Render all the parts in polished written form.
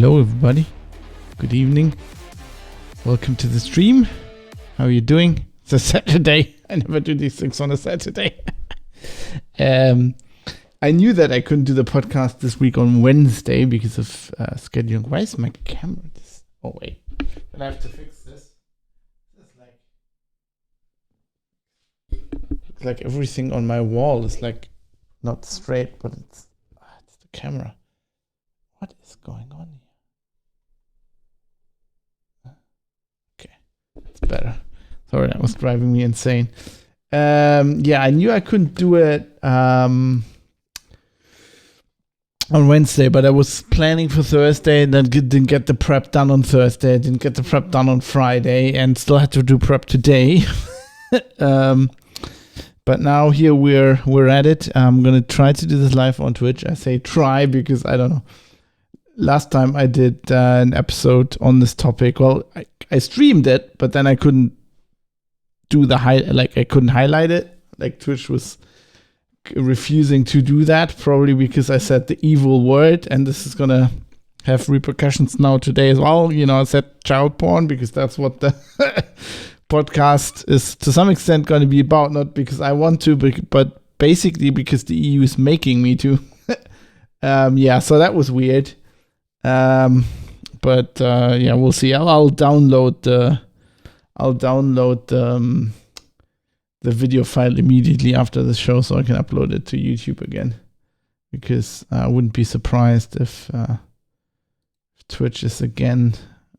Hello everybody, good evening, welcome to the stream. How are you doing? It's a Saturday. I never do these things on a Saturday. I knew that I couldn't do the podcast this week on Wednesday because of scheduling. Why is my camera this? Oh wait, then I have to fix this. Looks like everything on my wall is like not straight, but it's the camera. What is going on here? Okay, it's better. Sorry, that was driving me insane. Yeah, I knew I couldn't do it on Wednesday, but I was planning for Thursday and then didn't get the prep done on Thursday. Didn't get the prep done on Friday and still had to do prep today. But now here we're at it. I'm gonna try to do this live on Twitch. I say try because I don't know. Last time I did an episode on this topic. Well, I streamed it, but then I couldn't do I couldn't highlight it. Like Twitch was refusing to do that, probably because I said the evil word, and this is gonna have repercussions now today as well. You know, I said child porn because that's what the podcast is to some extent going to be about, not because I want to, but basically because the EU is making me to. Yeah, so that was weird. But yeah, we'll see. I'll download the video file immediately after the show so I can upload it to YouTube again, because I wouldn't be surprised if Twitch is again.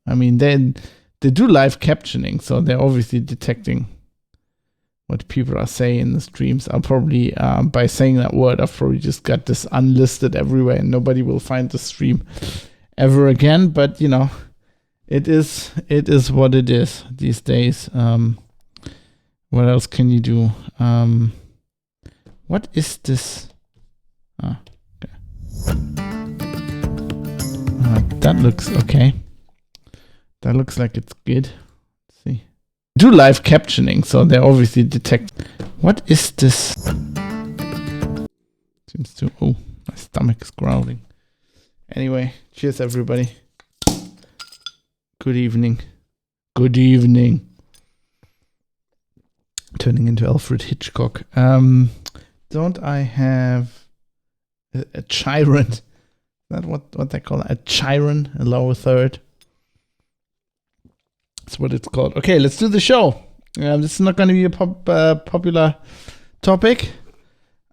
I mean, they do live captioning, so they're obviously detecting what people are saying in the streams. I'll probably, by saying that word, I've probably just got this unlisted everywhere and nobody will find the stream ever again. But, you know, it is what it is these days. What else can you do? What is this? Okay. That looks okay. That looks like it's good. Let's see. Do live captioning, so they obviously detect. What is this? Seems to. Oh, my stomach is growling. Anyway, cheers everybody. Good evening. Good evening. Turning into Alfred Hitchcock. Don't I have a chiron? Is that what they call it? A chiron, a lower third. That's what it's called. Okay, let's do the show. This is not going to be a popular topic,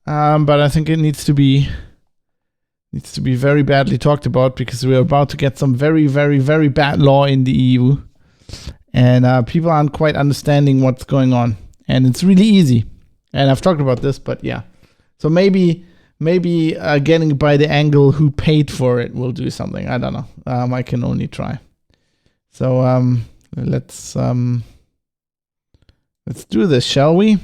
but I think it needs to be very badly talked about because we're about to get some very, very, very bad law in the EU, and people aren't quite understanding what's going on. And it's really easy. And I've talked about this, but yeah. So maybe getting by the angle who paid for it will do something. I don't know. I can only try. So let's do this, shall we?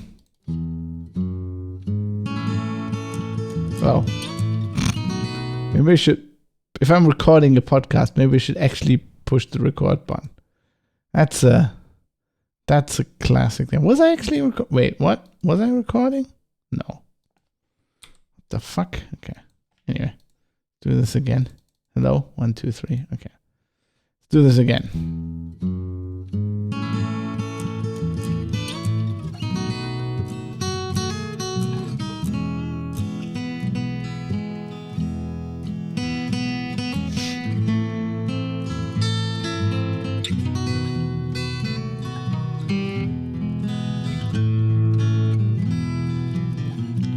Well, maybe I should. If I'm recording a podcast, maybe I should actually push the record button. That's a classic thing. Was I actually wait, what? Was I recording? No. What the fuck? Okay. Anyway, do this again. Hello? 1, 2, 3. Okay. Let's do this again.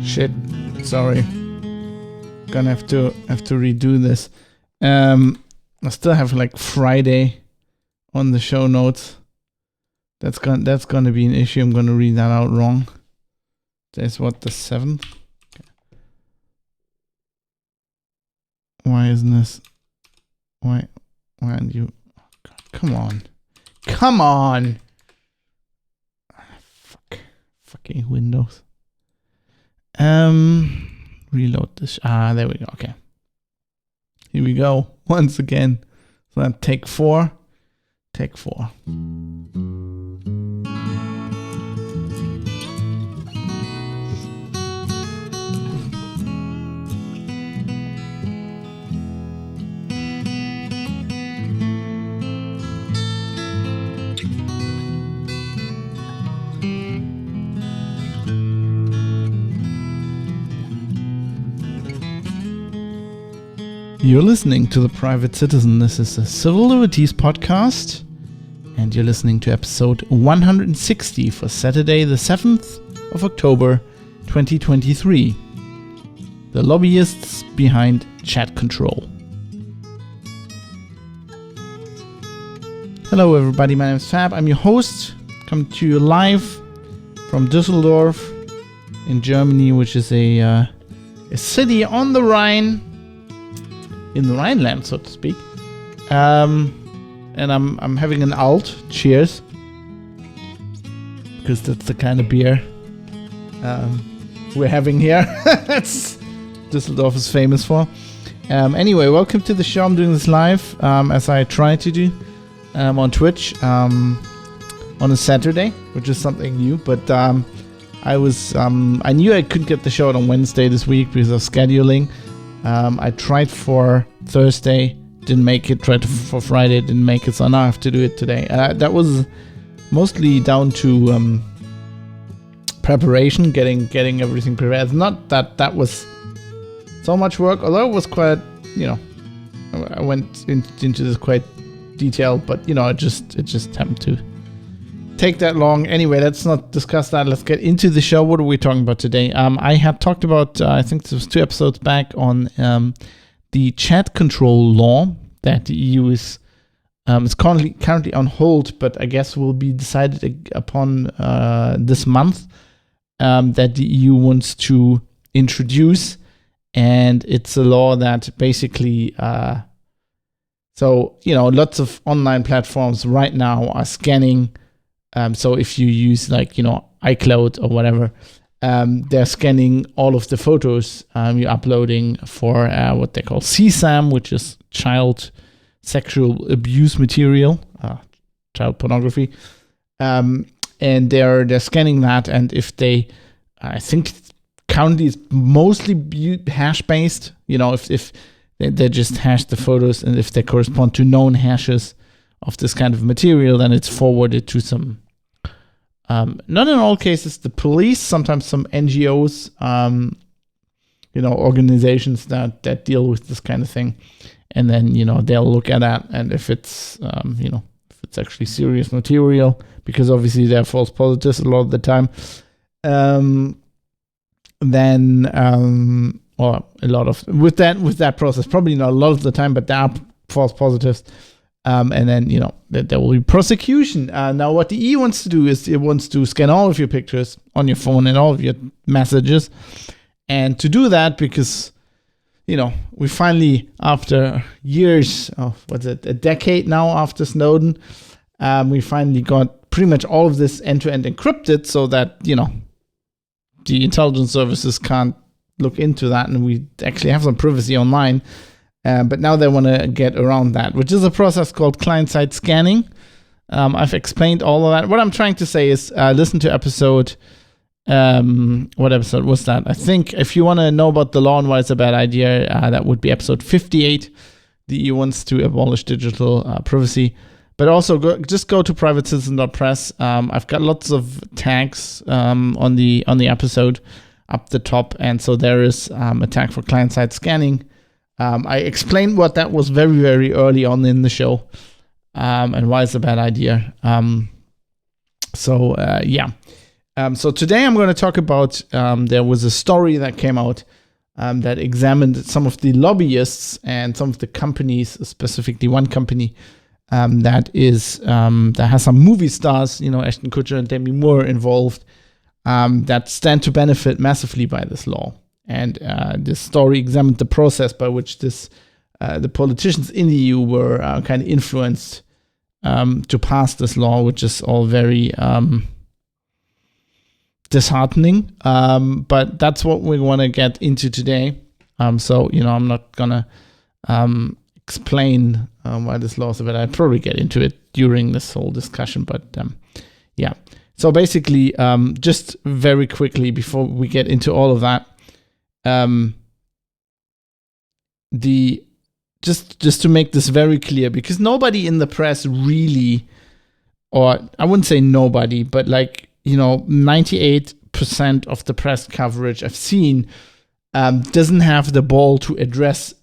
Shit, sorry. Gonna have to redo this. I still have like Friday on the show notes. That's gonna be an issue. I'm gonna read that out wrong. That's what, the 7th? Okay. Why isn't this? Why aren't you? Oh God, come on! Fucking Windows. Reload this. There we go. Okay. Here we go. Once again. So then take 4. Take 4. You're listening to The Private Citizen. This is a Civil Liberties podcast, and you're listening to episode 160 for Saturday, the 7th of October, 2023. The lobbyists behind chat control. Hello everybody, my name is Fab. I'm your host. Coming to you live from Düsseldorf in Germany, which is a city on the Rhine, in the Rhineland, so to speak. And I'm having an alt. Cheers, because that's the kind of beer we're having here. That's Düsseldorf is famous for. Anyway, welcome to the show. I'm doing this live, as I try to do on Twitch on a Saturday, which is something new. But I knew I couldn't get the show out on Wednesday this week because of scheduling. I tried for Thursday, didn't make it. Tried for Friday, didn't make it. So now I have to do it today. That was mostly down to preparation, getting everything prepared. It's not that was so much work, although it was quite, I went into this quite detailed, but it just happened to take that long. Anyway, let's not discuss that. Let's get into the show. What are we talking about today? I had talked about, I think this was 2 episodes back, on the chat control law that the EU is currently on hold, but I guess will be decided upon this month, that the EU wants to introduce. And it's a law that basically, lots of online platforms right now are scanning. So if you use iCloud or whatever, they're scanning all of the photos you're uploading for what they call CSAM, which is child sexual abuse material, child pornography. And they're scanning that, and if they, I think currently it's mostly hash based. If they just hash the photos, and if they correspond to known hashes of this kind of material, then it's forwarded to some, not in all cases the police, sometimes some NGOs, organizations that deal with this kind of thing. And then, they'll look at that, and if it's, if it's actually serious material, because obviously they're false positives a lot of the time, then, or a lot of, with that process, probably not a lot of the time, but there are false positives. And then, there will be prosecution. Now, what the EU wants to do is it wants to scan all of your pictures on your phone and all of your messages. And to do that, because, we finally, after years of, a decade now after Snowden, we finally got pretty much all of this end-to-end encrypted so that, the intelligence services can't look into that, and we actually have some privacy online. But now they want to get around that, which is a process called client-side scanning. I've explained all of that. What I'm trying to say is listen to episode, what episode was that? I think if you want to know about the law and why it's a bad idea, that would be episode 58. The EU wants to abolish digital privacy. But also just go to privatecitizen.press. I've got lots of tags on the episode up the top, and so there is a tag for client-side scanning. I explained what that was very, very early on in the show, and why it's a bad idea. So today I'm going to talk about, there was a story that came out that examined some of the lobbyists and some of the companies, specifically one company that has some movie stars, Ashton Kutcher and Demi Moore involved, that stand to benefit massively by this law. And this story examined the process by which the politicians in the EU were kind of influenced to pass this law, which is all very disheartening. But that's what we want to get into today. So I'm not gonna explain why this law is a bad idea. I'd probably get into it during this whole discussion. But yeah. So basically, just very quickly before we get into all of that. Just to make this very clear, because nobody in the press really, or I wouldn't say nobody, but 98% of the press coverage I've seen doesn't have the ball to address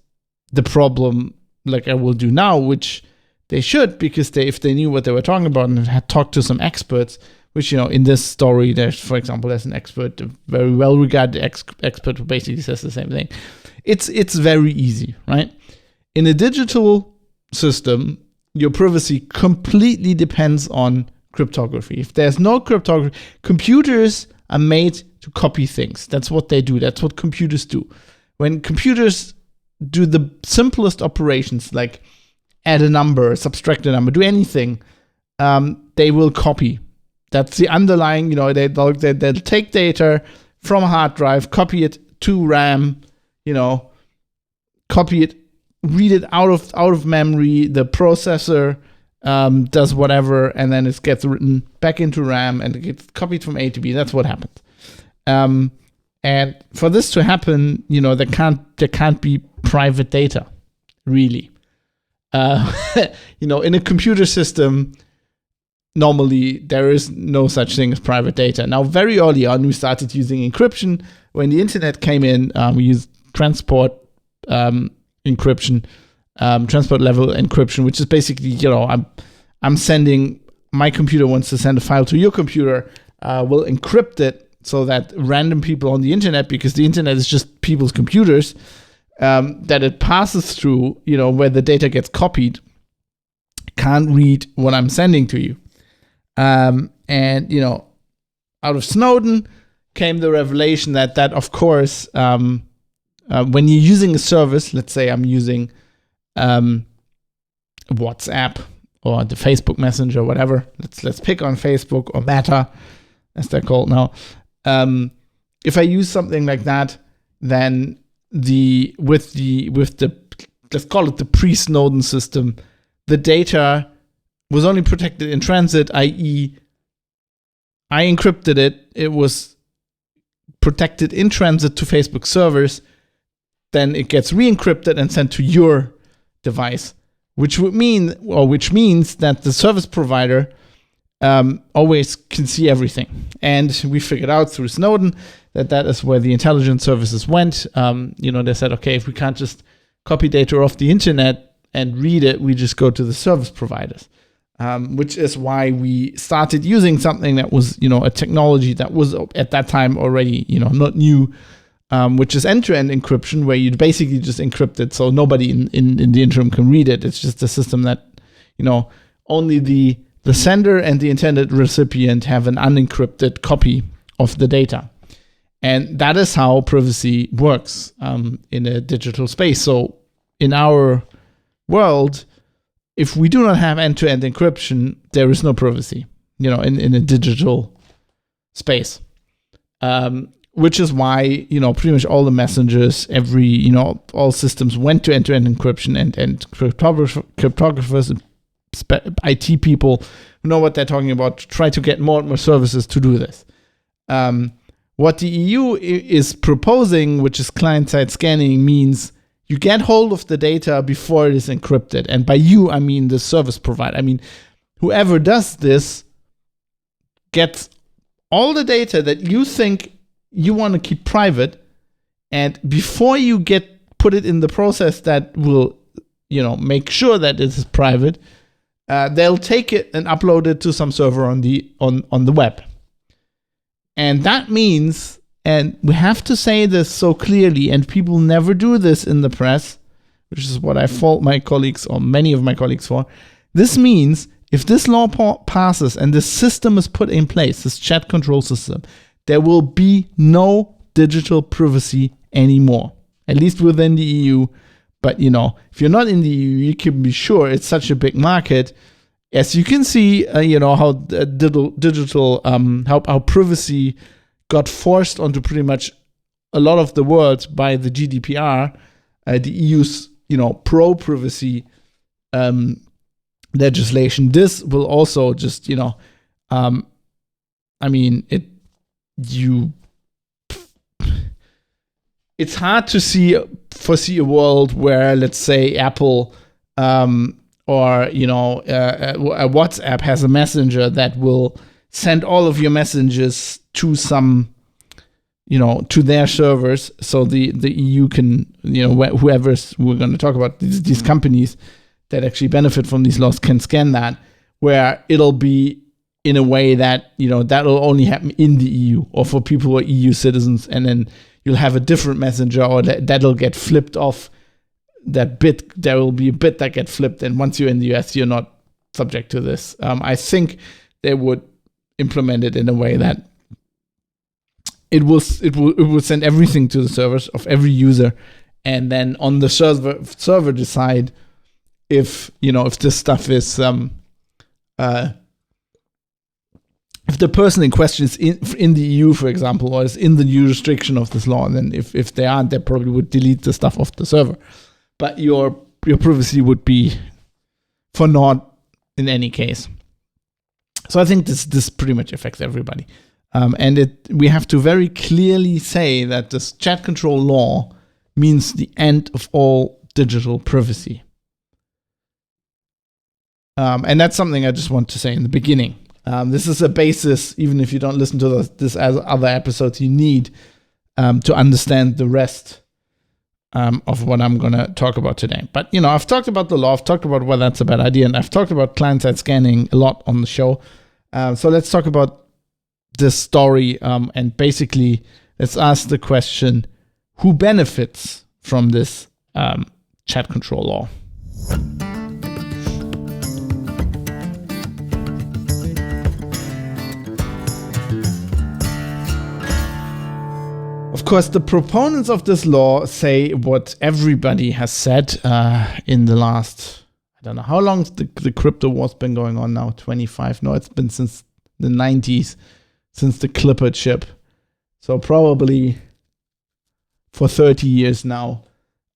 the problem like I will do now, which they should, because if they knew what they were talking about and had talked to some experts, which, in this story, for example, there's an expert, a very well-regarded expert who basically says the same thing. It's very easy, right? In a digital system, your privacy completely depends on cryptography. If there's no cryptography, computers are made to copy things. That's what they do. That's what computers do. When computers do the simplest operations, like add a number, subtract a number, do anything, they will copy. That's the underlying, they'll take data from a hard drive, copy it to RAM, copy it, read it out of memory. The processor does whatever, and then it gets written back into RAM and it gets copied from A to B. That's what happens. And for this to happen, there can't be private data, really. In a computer system, normally there is no such thing as private data. Now, very early on, we started using encryption. When the internet came in, we used transport encryption, transport level encryption, which is basically, I'm sending, my computer wants to send a file to your computer, we'll encrypt it so that random people on the internet, because the internet is just people's computers, that it passes through, where the data gets copied, can't read what I'm sending to you. And, out of Snowden came the revelation that of course, when you're using a service, let's say I'm using WhatsApp or the Facebook Messenger, whatever. Let's pick on Facebook or Meta, as they're called now. If I use something like that, then with the let's call it the pre-Snowden system, the data was only protected in transit, i.e., I encrypted it. It was protected in transit to Facebook servers. Then it gets re-encrypted and sent to your device, which means that the service provider always can see everything. And we figured out through Snowden that is where the intelligence services went. They said, okay, if we can't just copy data off the internet and read it, we just go to the service providers. Which is why we started using something that was, a technology that was at that time already, not new, which is end-to-end encryption, where you basically just encrypt it so nobody in the interim can read it. It's just a system that, only the sender and the intended recipient have an unencrypted copy of the data. And that is how privacy works in a digital space. So in our world, if we do not have end-to-end encryption, there is no privacy, in a digital space. Which is why, pretty much all the messengers, all systems went to end-to-end encryption, and cryptographers, IT people who know what they're talking about, try to get more and more services to do this. What the EU is proposing, which is client-side scanning, means you get hold of the data before it is encrypted. And by you, I mean the service provider. I mean, whoever does this gets all the data that you think you want to keep private. And before you put it in the process that will, make sure that it is private, they'll take it and upload it to some server on the web. And that means, and we have to say this so clearly, and people never do this in the press, which is what I fault my colleagues or many of my colleagues for. This means if this law passes and this system is put in place, this chat control system, there will be no digital privacy anymore, at least within the EU. But, if you're not in the EU, you can be sure it's such a big market. As you can see, how digital, how privacy got forced onto pretty much a lot of the world by the GDPR, the EU's, pro-privacy legislation. This will also just, it's hard to foresee a world where, let's say, Apple or WhatsApp has a messenger that will send all of your messages to some to their servers, so the EU can, whoever's we're going to talk about, these companies that actually benefit from these laws can scan that, where it'll be in a way that, that'll only happen in the EU or for people who are EU citizens, and then you'll have a different messenger, or that'll get flipped off that bit. There will be a bit that get flipped, and once you're in the US, you're not subject to this. I think they would implement it in a way that it will send everything to the servers of every user, and then on the server decide if this stuff is if the person in question is in the EU, for example, or is in the jurisdiction of this law. And then if they aren't, they probably would delete the stuff off the server. But your privacy would be for naught in any case. So I think this pretty much affects everybody. And we have to very clearly say that this chat control law means the end of all digital privacy. And that's something I just want to say in the beginning. This is a basis, even if you don't listen to this as other episodes, you need to understand the rest of what I'm going to talk about today. But, I've talked about the law, I've talked about why that's a bad idea, and I've talked about client-side scanning a lot on the show. So let's talk about this story, and basically let's ask the question, who benefits from this chat control law? Of course, the proponents of this law say what everybody has said in the last, I don't know, how long the crypto war's been going on now? 25? No, it's been since the 90s, since the Clipper chip. So probably for 30 years now.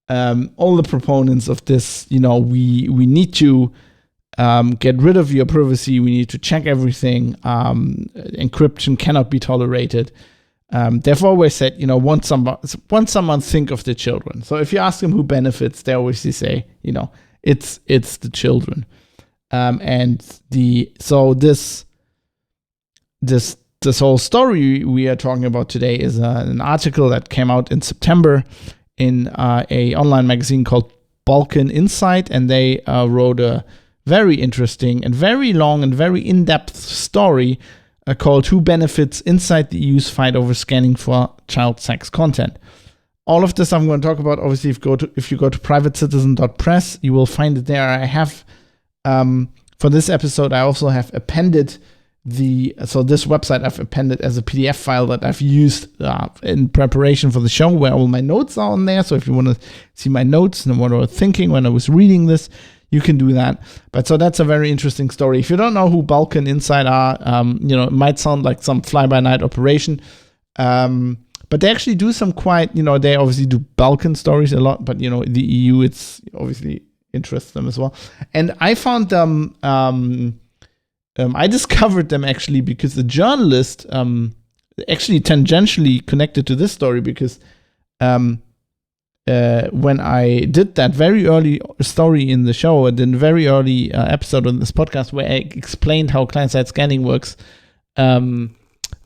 All the proponents of this, we need to get rid of your privacy. We need to check everything. Encryption cannot be tolerated. They've always said, once someone think of the children. So if you ask them who benefits, they always say, it's the children. This whole story we are talking about today is an article that came out in September in a online magazine called Balkan Insight, and they wrote a very interesting and very long and very in-depth story called "Who Benefits Inside the EU's Fight Over Scanning for Child Sex Content." All of this I'm going to talk about. Obviously, if you go to privatecitizen.press, you will find it there. I have, for this episode, I also have appended this website I've appended as a PDF file that I've used in preparation for the show, where all my notes are on there. So if you want to see my notes and what I was thinking when I was reading this, you can do that. But so that's a very interesting story. If you don't know who Balkan Insight are, it might sound like some fly-by-night operation. But they actually do some quite, they obviously do Balkan stories a lot, but, the EU, it's obviously interests them as well. And I found them, I discovered them actually because the journalist, actually tangentially connected to this story, because when I did that very early story in the show, and then very early episode on this podcast where I explained how client-side scanning works,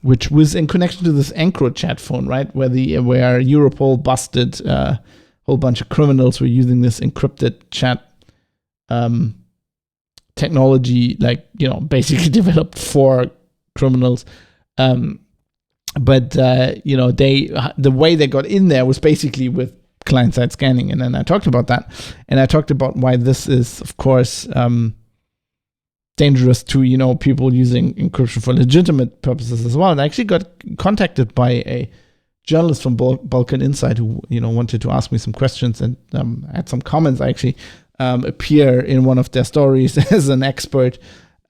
which was in connection to this EncroChat phone, right, where Europol busted a whole bunch of criminals who were using this encrypted chat technology, basically developed for criminals. But the way they got in there was basically with client-side scanning. And then I talked about that. And I talked about why this is, of course, dangerous to, people using encryption for legitimate purposes as well. And I actually got contacted by a journalist from Balkan Insight who, wanted to ask me some questions, and had some comments. I actually appear in one of their stories as an expert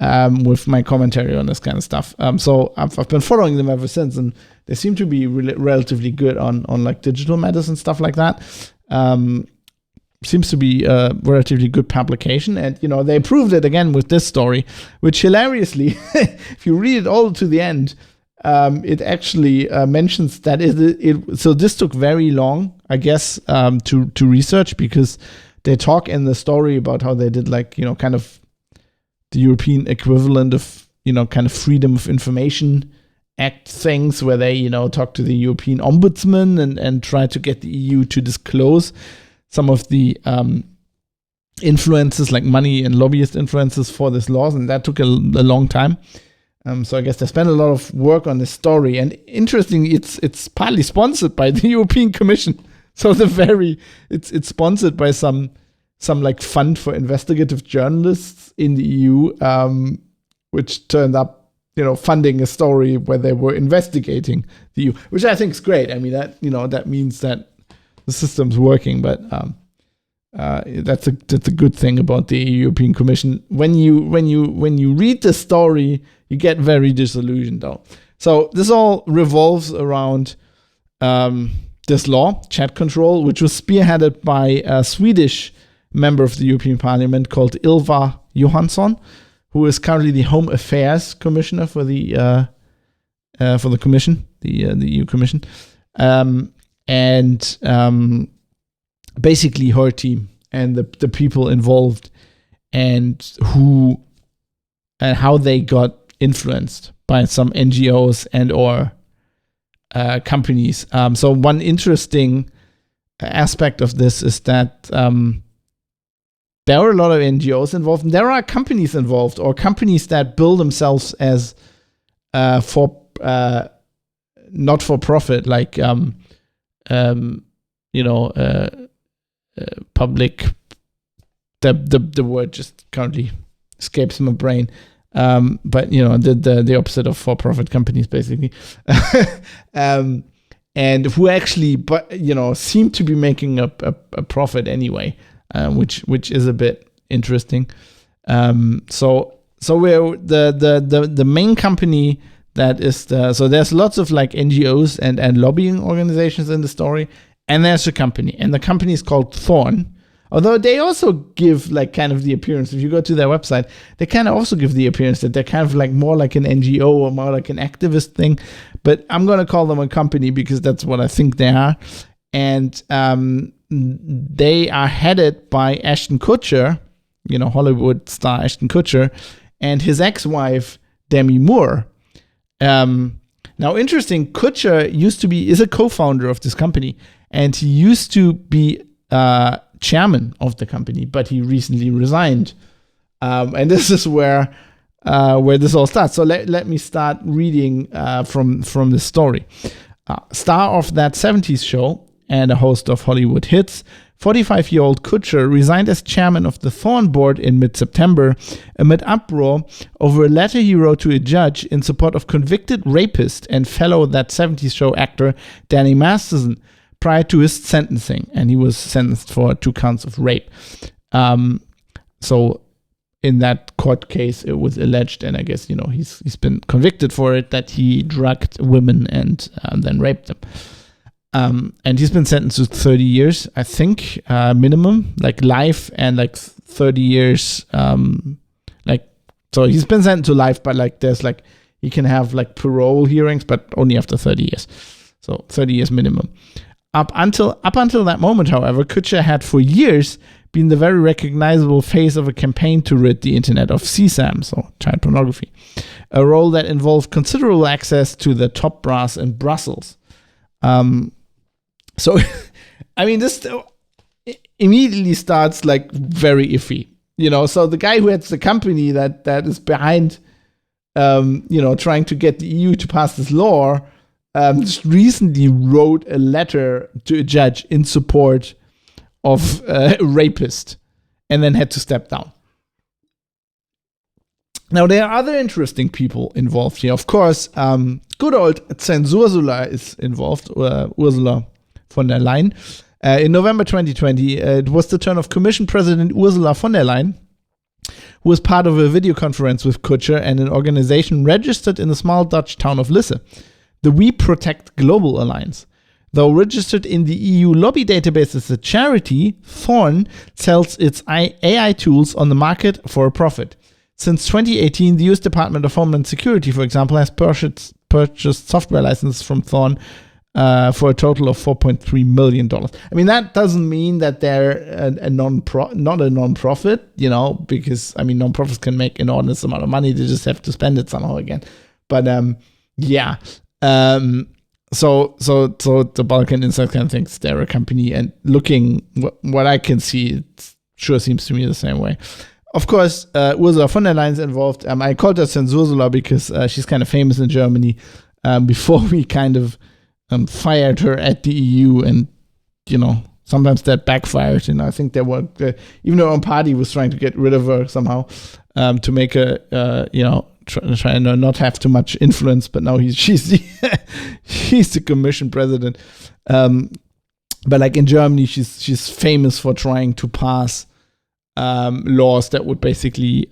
with my commentary on this kind of stuff. So I've been following them ever since, and they seem to be relatively good on like digital matters and stuff like that. Seems to be a relatively good publication, and they proved it again with this story, which hilariously, if you read it all to the end, it actually mentions that so this took very long, I guess, to research, because they talk in the story about how they did kind of the European equivalent of, kind of freedom of information Act things where they, talk to the European Ombudsman and try to get the EU to disclose some of the influences, like money and lobbyist influences for this laws, and that took a long time. So I guess they spent a lot of work on this story. And interestingly, it's partly sponsored by the European Commission. So it's sponsored by some like fund for investigative journalists in the EU, which turned up, funding a story where they were investigating the EU, which I think is great. I mean, that means that the system's working, but that's a good thing about the European Commission. When you read the story, you get very disillusioned, though. So this all revolves around this law, chat control, which was spearheaded by a Swedish member of the European Parliament called Ylva Johansson, who is currently the Home Affairs Commissioner for the Commission, the EU Commission, and basically her team and the people involved and how they got influenced by some NGOs and or companies. So one interesting aspect of this is that there are a lot of NGOs involved, and there are companies involved, or companies that bill themselves as not for profit, like public. The word just currently escapes my brain. But the opposite of for profit companies, basically, and who actually, seem to be making a profit anyway. Which is a bit interesting. So we're the main company that is so there's lots of like NGOs and lobbying organizations in the story, and there's a company, and the company is called Thorn. Although they also give like kind of the appearance, if you go to their website, they kind of also give the appearance that they're kind of like more like an NGO or more like an activist thing. But I'm gonna call them a company because that's what I think they are. And they are headed by Ashton Kutcher, Hollywood star Ashton Kutcher, and his ex-wife, Demi Moore. Now, interesting, Kutcher is a co-founder of this company, and he used to be chairman of the company, but he recently resigned. And this is where this all starts. So let me start reading from the story. Star of that 70s show and a host of Hollywood hits, 45-year-old Kutcher resigned as chairman of the Thorn board in mid-September amid uproar over a letter he wrote to a judge in support of convicted rapist and fellow That 70s Show actor Danny Masterson prior to his sentencing, and he was sentenced for 2 counts of rape. So in that court case, it was alleged, and I guess he's been convicted for it, that he drugged women and then raped them. And he's been sentenced to 30 years, I think, minimum, like life, and like 30 years, so he's been sentenced to life, but like there's like, he can have like parole hearings, but only after 30 years. So 30 years minimum. Up until that moment, however, Kutcher had for years been the very recognizable face of a campaign to rid the internet of CSAM, so child pornography, a role that involved considerable access to the top brass in Brussels. So, I mean, this immediately starts like very iffy, So the guy who heads the company that is behind, trying to get the EU to pass this law, just recently wrote a letter to a judge in support of a rapist, and then had to step down. Now, there are other interesting people involved here. Of course, good old Zensursula is involved, Ursula von der Leyen. In November 2020, it was the turn of Commission President Ursula von der Leyen, who was part of a video conference with Kutcher and an organization registered in the small Dutch town of Lisse, the We Protect Global Alliance. Though registered in the EU lobby database as a charity, Thorn sells its AI tools on the market for a profit. Since 2018, the US Department of Homeland Security, for example, has purchased software licenses from Thorn for a total of $4.3 million. I mean, that doesn't mean that they're not a non-profit, because, I mean, non-profits can make an enormous amount of money. They just have to spend it somehow again. But Yeah. So the Balkan Insight kind of thinks they're a company, and looking what I can see, it sure seems to me the same way. Of course, Ursula von der Leyen's involved. I called her Zensursula because she's kind of famous in Germany. Before we kind of fired her at the EU, and sometimes that backfired. I think there were even her own party was trying to get rid of her somehow to make her trying to not have too much influence, but now she's the commission president. But like in Germany, she's famous for trying to pass laws that would basically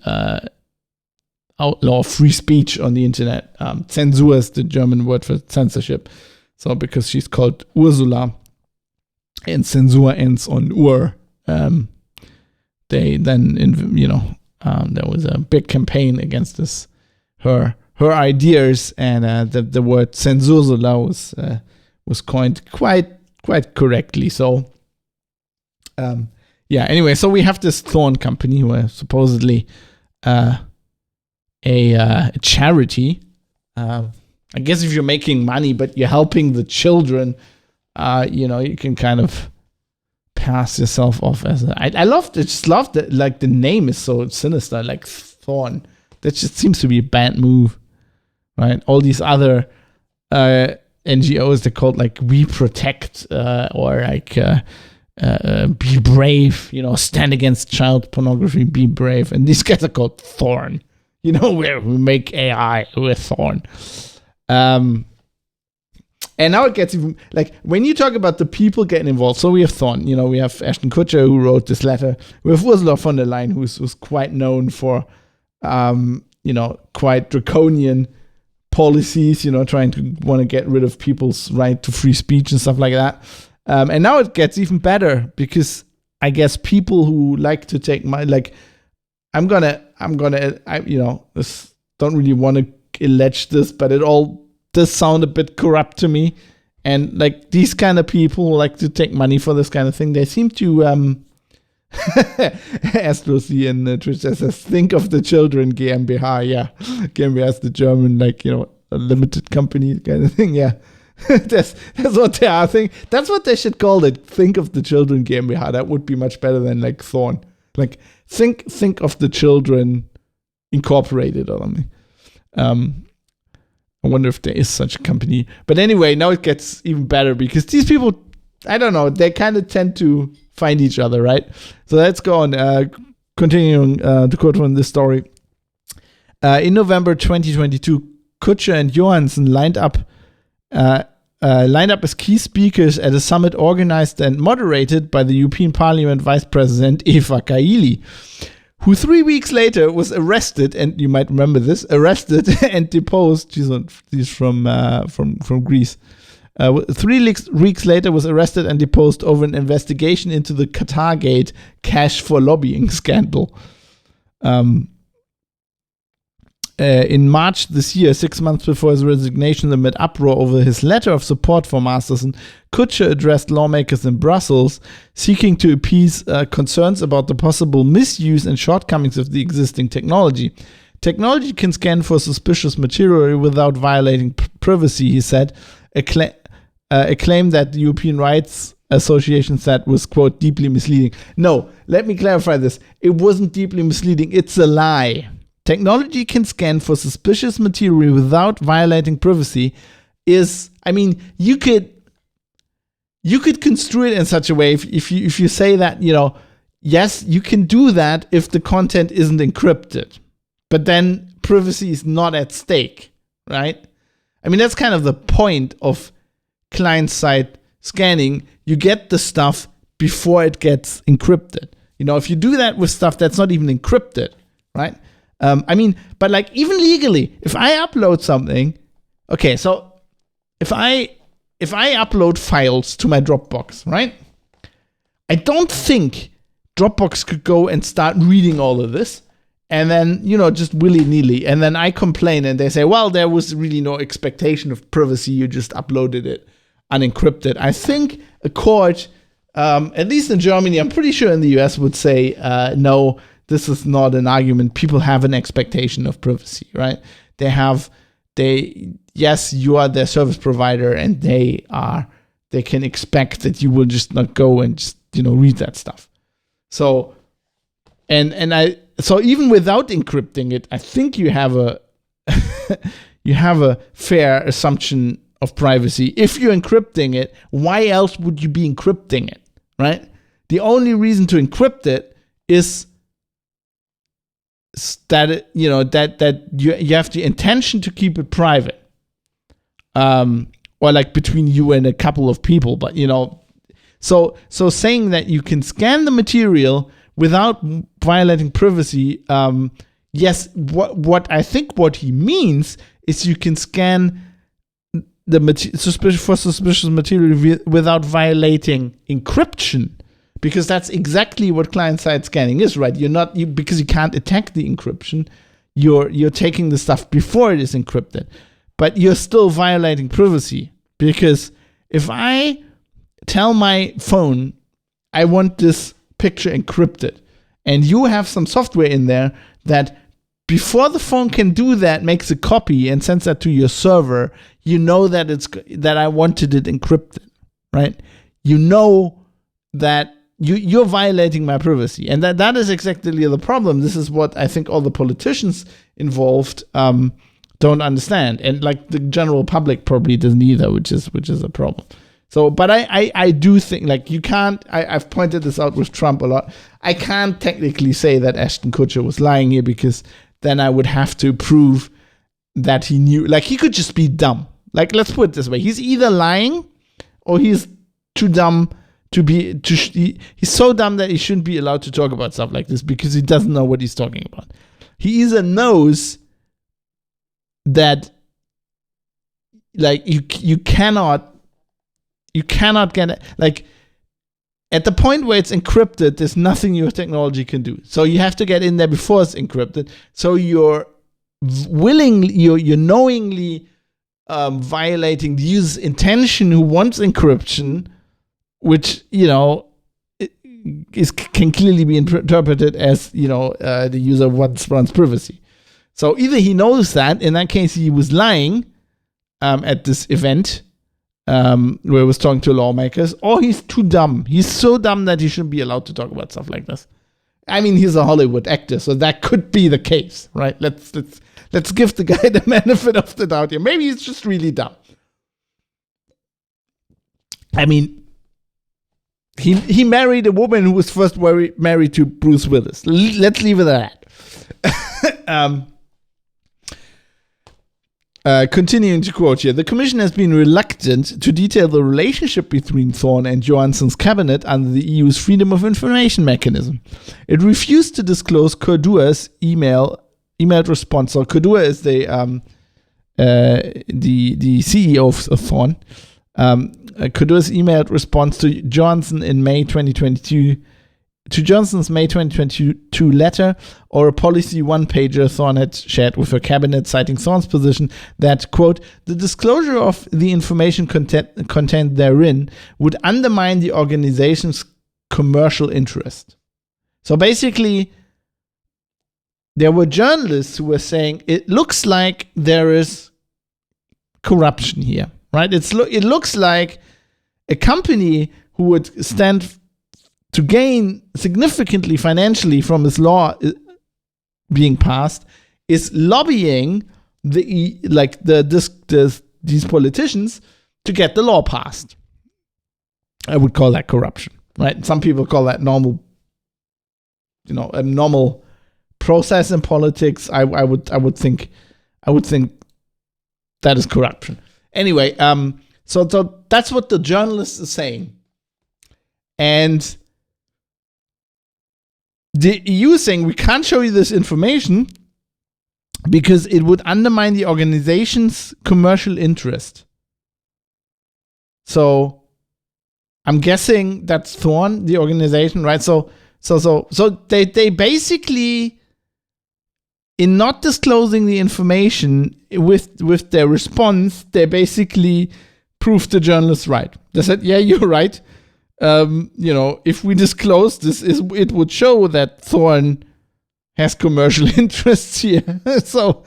outlaw free speech on the internet. Zensur is the German word for censorship. So because she's called Ursula and censur ends on Ur, they then there was a big campaign against this. Her ideas, and the word Zensursula was coined quite correctly. So anyway, so we have this Thorn company who are supposedly a charity. I guess if you're making money but you're helping the children, you can kind of pass yourself off as I just love that, like the name is so sinister, like Thorn. That just seems to be a bad move, right? All these other NGOs, they're called like We Protect or like Be Brave, stand against child pornography, be brave. And these guys are called Thorn, where we make AI with Thorn. And now it gets even, like, when you talk about the people getting involved, so we have Thorn, we have Ashton Kutcher who wrote this letter. We have Ursula von der Leyen, who's quite known for quite draconian policies, trying to want to get rid of people's right to free speech and stuff like that. And now it gets even better because I guess people who like to take my, like, I'm gonna, this don't really want to allege this, but it all does sound a bit corrupt to me. And like these kind of people who like to take money for this kind of thing, they seem to, Astrocy in Twitch says, think of the children GmbH. Yeah, GmbH is the German, like, a limited company kind of thing. Yeah, that's what they are. That's what they should call it. Think of the children GmbH. That would be much better than like Thorn. Like think of the children Incorporated or something. I wonder if there is such a company. But anyway, now it gets even better because these people, I don't know, they kind of tend to find each other, right? So let's go on. Continuing the quote from this story. In November 2022, Kutcher and Johansson lined up as key speakers at a summit organized and moderated by the European Parliament Vice President Eva Kaili, who 3 weeks later was arrested, and you might remember this, and deposed. She's from Greece. 3 weeks later was arrested and deposed over an investigation into the Qatargate cash for lobbying scandal. In March this year, 6 months before his resignation amid uproar over his letter of support for Masterson, Kutcher addressed lawmakers in Brussels, seeking to appease concerns about the possible misuse and shortcomings of the existing technology. Technology can scan for suspicious material without violating privacy, he said, a claim that the European Rights Association said was, quote, deeply misleading. No, let me clarify this. It wasn't deeply misleading. It's a lie. Technology can scan for suspicious material without violating privacy is, I mean, you could construe it in such a way if you say that, yes, you can do that if the content isn't encrypted, but then privacy is not at stake, right? I mean, that's kind of the point of client-side scanning. You get the stuff before it gets encrypted. If you do that with stuff that's not even encrypted, right? But like even legally, if I upload something, okay, so if I upload files to my Dropbox, right? I don't think Dropbox could go and start reading all of this and then, just willy-nilly. And then I complain and they say, well, there was really no expectation of privacy. You just uploaded it unencrypted. I think a court, at least in Germany, I'm pretty sure in the US would say, no, this is not an argument. People have an expectation of privacy, right? They have yes, you are their service provider, and they can expect that you will just not go and just, read that stuff. So, so even without encrypting it, I think you have a fair assumption of privacy. If you're encrypting it, why else would you be encrypting it, right? The only reason to encrypt it is that you have the intention to keep it private, or like between you and a couple of people. But so saying that you can scan the material without violating privacy, yes. What I think what he means is you can scan the suspicious material without violating encryption. Because that's exactly what client-side scanning is, right? Because you can't attack the encryption. You're taking the stuff before it is encrypted, but you're still violating privacy. Because if I tell my phone I want this picture encrypted, and you have some software in there that before the phone can do that makes a copy and sends that to your server, that I wanted it encrypted, right? That you're violating my privacy. And that is exactly the problem. This is what I think all the politicians involved don't understand. And like the general public probably doesn't either, which is a problem. So, but I do think, like, you can't, I've pointed this out with Trump a lot. I can't technically say that Ashton Kutcher was lying here, because then I would have to prove that he knew. Like, he could just be dumb. Like, let's put it this way. He's either lying or he's too dumb he's so dumb that he shouldn't be allowed to talk about stuff like this, because he doesn't know what he's talking about. He either knows that, like, you cannot get it. Like, at the point where it's encrypted, there's nothing your technology can do. So you have to get in there before it's encrypted. So you're knowingly violating the user's intention who wants encryption, which, can clearly be interpreted as, the user wants privacy. So either he knows that, in that case he was lying at this event where he was talking to lawmakers, or he's too dumb. He's so dumb that he shouldn't be allowed to talk about stuff like this. I mean, he's a Hollywood actor, so that could be the case, right? Let's give the guy the benefit of the doubt here. Maybe he's just really dumb. I mean, he married a woman who was first married to Bruce Willis. Let's leave it at that. Continuing to quote here, the Commission has been reluctant to detail the relationship between Thorne and Johansson's cabinet under the EU's Freedom of Information mechanism. It refused to disclose Kurdua's emailed response. So Kurdua is the CEO of Thorne. Kurdua's emailed response to Johansson in May 2022. To Johnson's May 2022 letter, or a policy one-pager Thorne had shared with her cabinet, citing Thorne's position that, quote, the disclosure of the information contained therein would undermine the organization's commercial interest. So basically, there were journalists who were saying, it looks like there is corruption here, right? It looks like a company who would stand to gain significantly financially from this law being passed is lobbying these politicians to get the law passed. I would call that corruption, right? Some people call that normal, a normal process in politics. I would think that is corruption. Anyway, so that's what the journalist is saying, and the EU is saying we can't show you this information because it would undermine the organization's commercial interest. So I'm guessing that's Thorne, the organization, right? So they basically, in not disclosing the information with their response, they basically proved the journalists right. They said, yeah, you're right. If we disclose this, it would show that Thorne has commercial interests here. So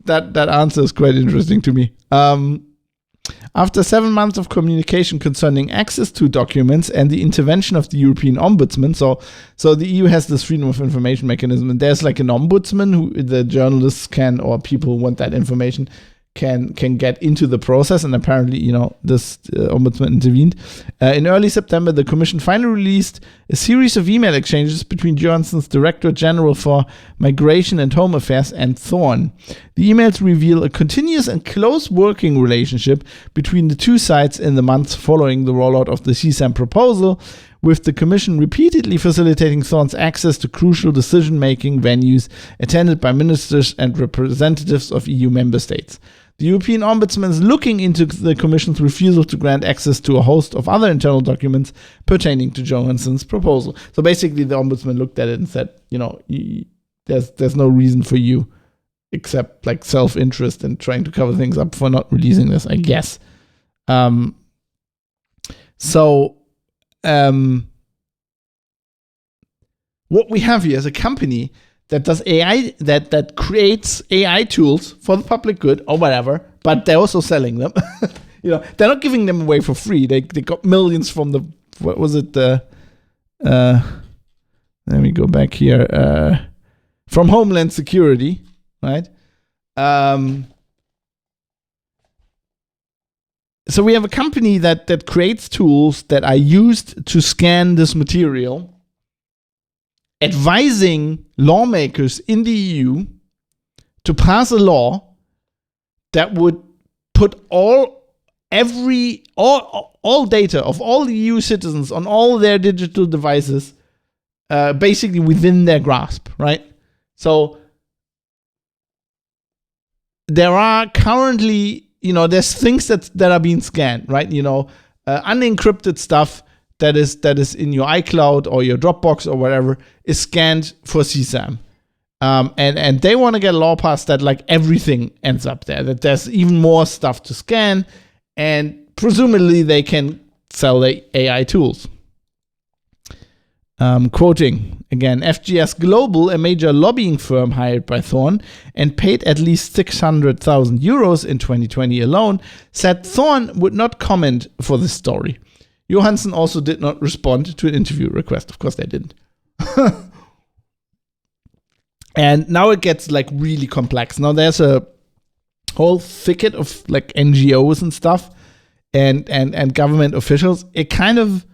that answer is quite interesting to me. After 7 months of communication concerning access to documents and the intervention of the European Ombudsman, so the EU has this freedom of information mechanism, and there's like an ombudsman who the journalists can, or people who want that information, can get into the process, and apparently, this ombudsman intervened. In early September, the Commission finally released a series of email exchanges between Johansson's Director General for Migration and Home Affairs and Thorn. The emails reveal a continuous and close working relationship between the two sides in the months following the rollout of the CSAM proposal, with the Commission repeatedly facilitating Thorn's access to crucial decision-making venues attended by ministers and representatives of EU member states. The European Ombudsman is looking into the Commission's refusal to grant access to a host of other internal documents pertaining to Johansson's proposal. So basically, the Ombudsman looked at it and said, there's no reason for you except like self-interest and trying to cover things up for not releasing this, I guess. What we have here is a company that does AI, that creates AI tools for the public good or whatever, but they're also selling them. They're not giving them away for free. They got millions from the, what was it? Let me go back here. From Homeland Security, right? So we have a company that creates tools that are used to scan this material, advising lawmakers in the EU to pass a law that would put all data of all EU citizens on all their digital devices basically within their grasp, right? So there are currently, there's things that are being scanned, right? Unencrypted stuff that is in your iCloud or your Dropbox or whatever is scanned for CSAM. And they want to get a law passed that like everything ends up there, that there's even more stuff to scan, and presumably they can sell the AI tools. Quoting again, FGS Global, a major lobbying firm hired by Thorn and paid at least 600,000 euros in 2020 alone, said Thorn would not comment for this story. Johansson also did not respond to an interview request. Of course they didn't. And now it gets like really complex. Now there's a whole thicket of like NGOs and stuff and government officials. It kind of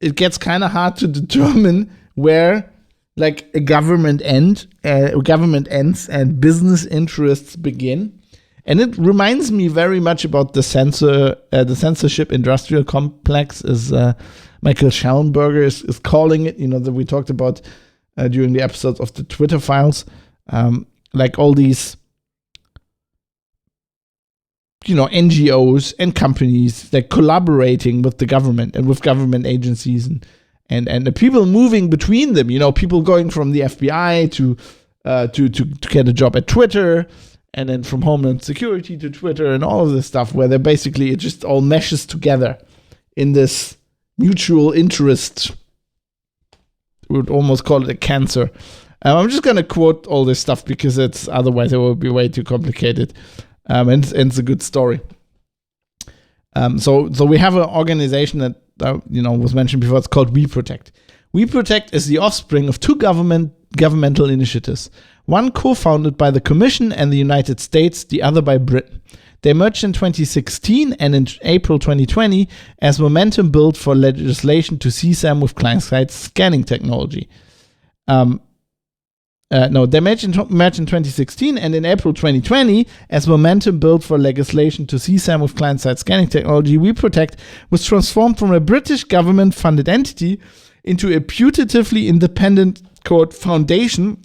it gets kind of hard to determine where like a government ends and business interests begin. And it reminds me very much about the censorship industrial complex, as Michael Schellenberger is calling it, that we talked about during the episodes of the Twitter files. Like all these, NGOs and companies that collaborating with the government and with government agencies and the people moving between them, people going from the FBI to get a job at Twitter, and then from Homeland Security to Twitter and all of this stuff, where they're basically, it just all meshes together in this mutual interest. We would almost call it a cancer. I'm just going to quote all this stuff because otherwise it will be way too complicated. And it's a good story. So we have an organization that was mentioned before. It's called We Protect. We Protect is the offspring of two governmental initiatives. One co-founded by the Commission and the United States, the other by Britain. They merged in 2016 and in April 2020 as momentum built for legislation to CSAM with client-side scanning technology. They merged in 2016 and in April 2020 as momentum built for legislation to CSAM with client-side scanning technology. We Protect was transformed from a British government-funded entity into a putatively independent foundation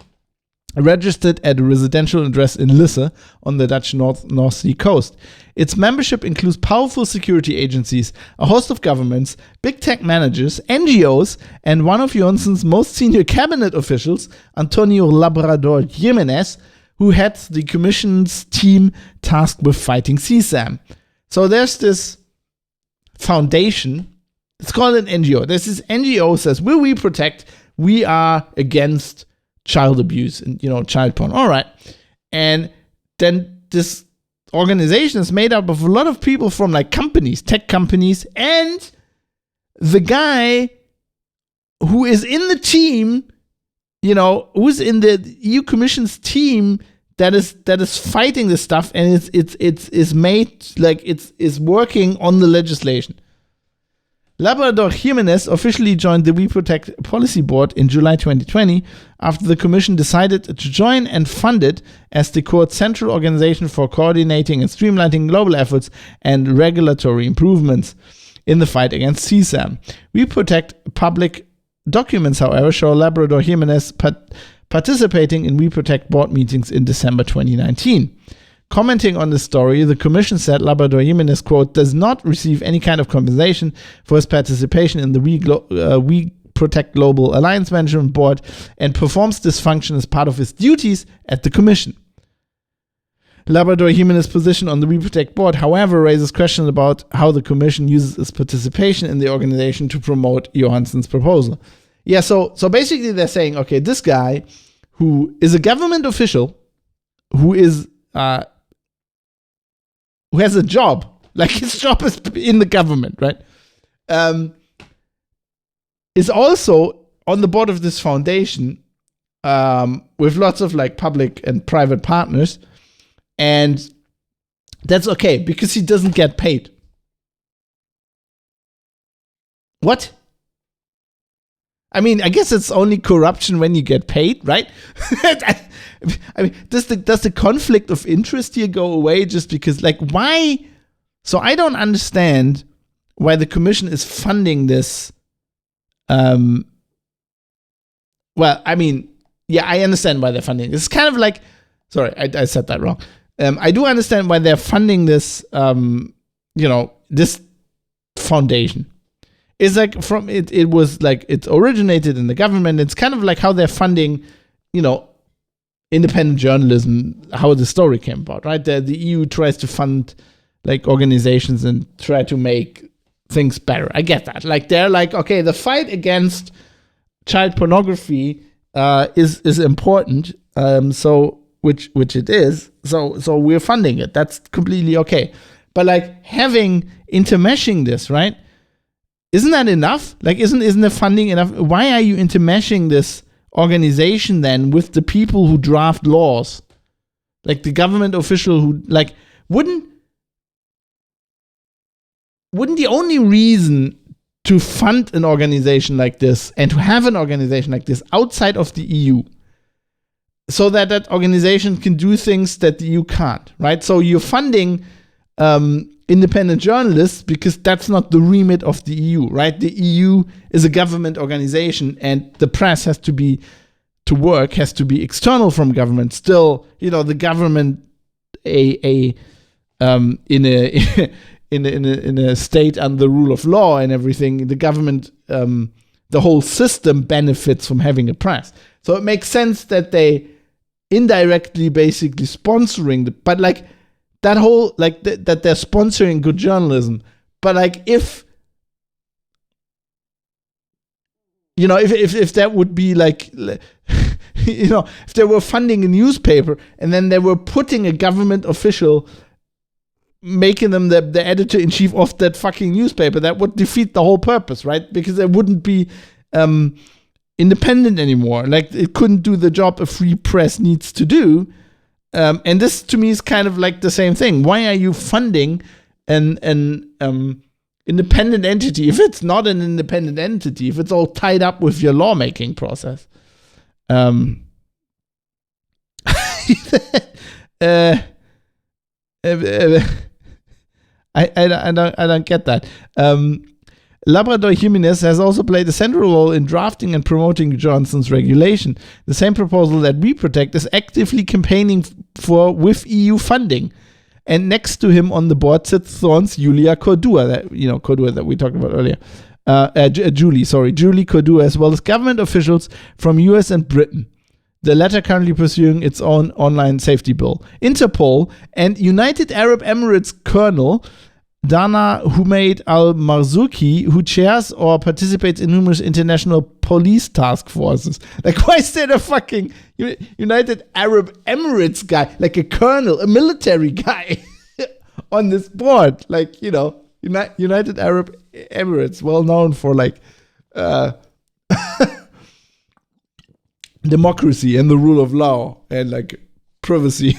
registered at a residential address in Lisse on the Dutch North Sea coast. Its membership includes powerful security agencies, a host of governments, big tech managers, NGOs, and one of Johansson's most senior cabinet officials, Antonio Labrador Jimenez, who heads the Commission's team tasked with fighting CSAM. So there's this foundation. It's called an NGO. There's this NGO says, will we protect? We are against child abuse and, child porn. All right. And then this organization is made up of a lot of people from like companies, tech companies, and the guy who is in the team, who's in the EU Commission's team that is fighting this stuff, and it's made like it's working on the legislation. Labrador Jimenez officially joined the We Protect Policy Board in July 2020 after the Commission decided to join and fund it as the court's central organization for coordinating and streamlining global efforts and regulatory improvements in the fight against CSAM. We Protect public documents, however, show Labrador Jimenez participating in We Protect board meetings in December 2019. Commenting on the story, the Commission said Labrador Jimenez, quote, does not receive any kind of compensation for his participation in the We Protect Global Alliance Management Board and performs this function as part of his duties at the Commission. Labrador Jimenez's position on the We Protect board, however, raises questions about how the Commission uses its participation in the organization to promote Johansson's proposal. Yeah, so basically they're saying, okay, this guy who is a government official, who has a job, like his job is in the government, right? Is also on the board of this foundation with lots of like public and private partners. And that's okay because he doesn't get paid. What? I mean, I guess it's only corruption when you get paid, right? I mean, does the conflict of interest here go away just because, like, why? So I don't understand why the Commission is funding this. Well, I mean, yeah, I understand why they're funding. It's kind of like, sorry, I said that wrong. I do understand why they're funding this, this foundation. It's like it was like it originated in the government. It's kind of like how they're funding, independent journalism, how the story came about, right? The EU tries to fund like organizations and try to make things better. I get that. Like they're like, okay, the fight against child pornography is important. Which it is. So we're funding it. That's completely okay. But like having intermeshing this, right? Isn't that enough? Like, isn't the funding enough? Why are you intermeshing this organization then with the people who draft laws? Like the government official who, like, wouldn't the only reason to fund an organization like this and to have an organization like this outside of the EU so that organization can do things that the EU can't, right? So you're funding independent journalists because that's not the remit of the EU, right? The EU is a government organization and the press has to be external from government. Still, the government in a state under the rule of law and everything, the government, the whole system benefits from having a press. So it makes sense that they indirectly basically sponsoring but like that whole like that they're sponsoring good journalism. But like if that would be like if they were funding a newspaper and then they were putting a government official, making them the editor-in-chief of that fucking newspaper, that would defeat the whole purpose, right? Because they wouldn't be independent anymore. Like it couldn't do the job a free press needs to do. And this to me is kind of like the same thing. Why are you funding an independent entity if it's not an independent entity, if it's all tied up with your lawmaking process? I don't get that. Labrador Jimenez has also played a central role in drafting and promoting Johnson's regulation. The same proposal that We Protect is actively campaigning for with EU funding. And next to him on the board sits Thorne's Julia Cordua, Cordua that we talked about earlier. Julie Cordua, as well as government officials from US and Britain. The latter currently pursuing its own online safety bill. Interpol and United Arab Emirates Colonel Dana Humaid al-Marzouki, who chairs or participates in numerous international police task forces. Like, why is there a fucking United Arab Emirates guy, like a colonel, a military guy on this board? Like, United Arab Emirates, well known for like democracy and the rule of law and like privacy.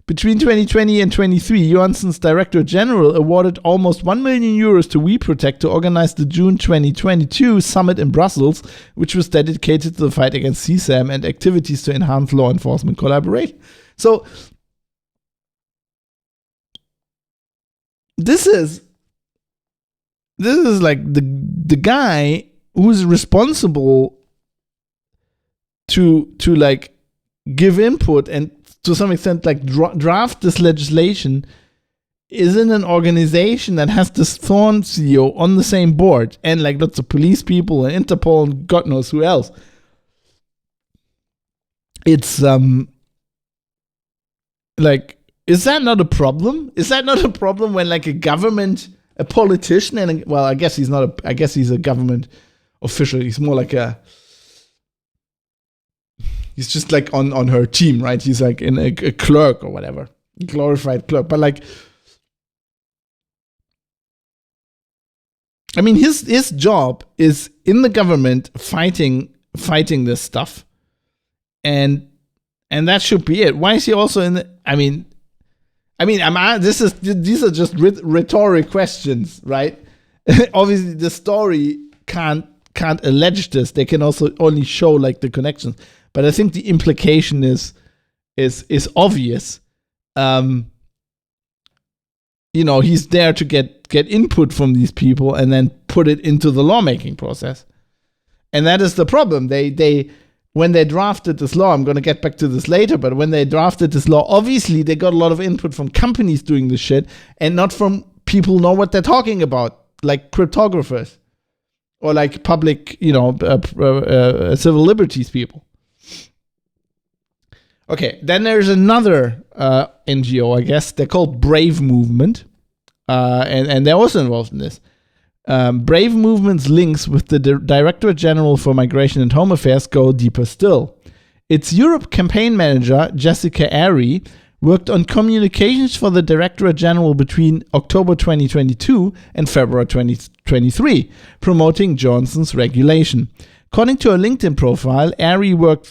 Between 2020 and 23, Johnson's Director General awarded almost 1 million euros to WeProtect to organize the June 2022 summit in Brussels, which was dedicated to the fight against CSAM and activities to enhance law enforcement collaboration. So this is like the guy who's responsible to like give input and to some extent like draft this legislation is in an organization that has this Thorn CEO on the same board and like lots of police people and Interpol and God knows who else. It's like, is that not a problem? Is that not a problem when like a politician and well, I guess he's a government official. He's more like he's just like on her team, right? He's like in a clerk or whatever, a glorified clerk. But like, I mean, his job is in the government fighting this stuff, and that should be it. Why is he also in the? These are just rhetoric questions, right? Obviously, the story can't allege this. They can also only show like the connections. But I think the implication is obvious. He's there to get input from these people and then put it into the lawmaking process. And that is the problem. They when they drafted this law, I'm going to get back to this later, but when they drafted this law, obviously they got a lot of input from companies doing this shit and not from people who know what they're talking about, like cryptographers or like public, civil liberties people. Okay, then there's another NGO, I guess. They're called Brave Movement, and they're also involved in this. Brave Movement's links with the Directorate General for Migration and Home Affairs go deeper still. Its Europe campaign manager, Jessica Airy, worked on communications for the Directorate General between October 2022 and February 2023, promoting Johnson's regulation. According to her LinkedIn profile, Airy worked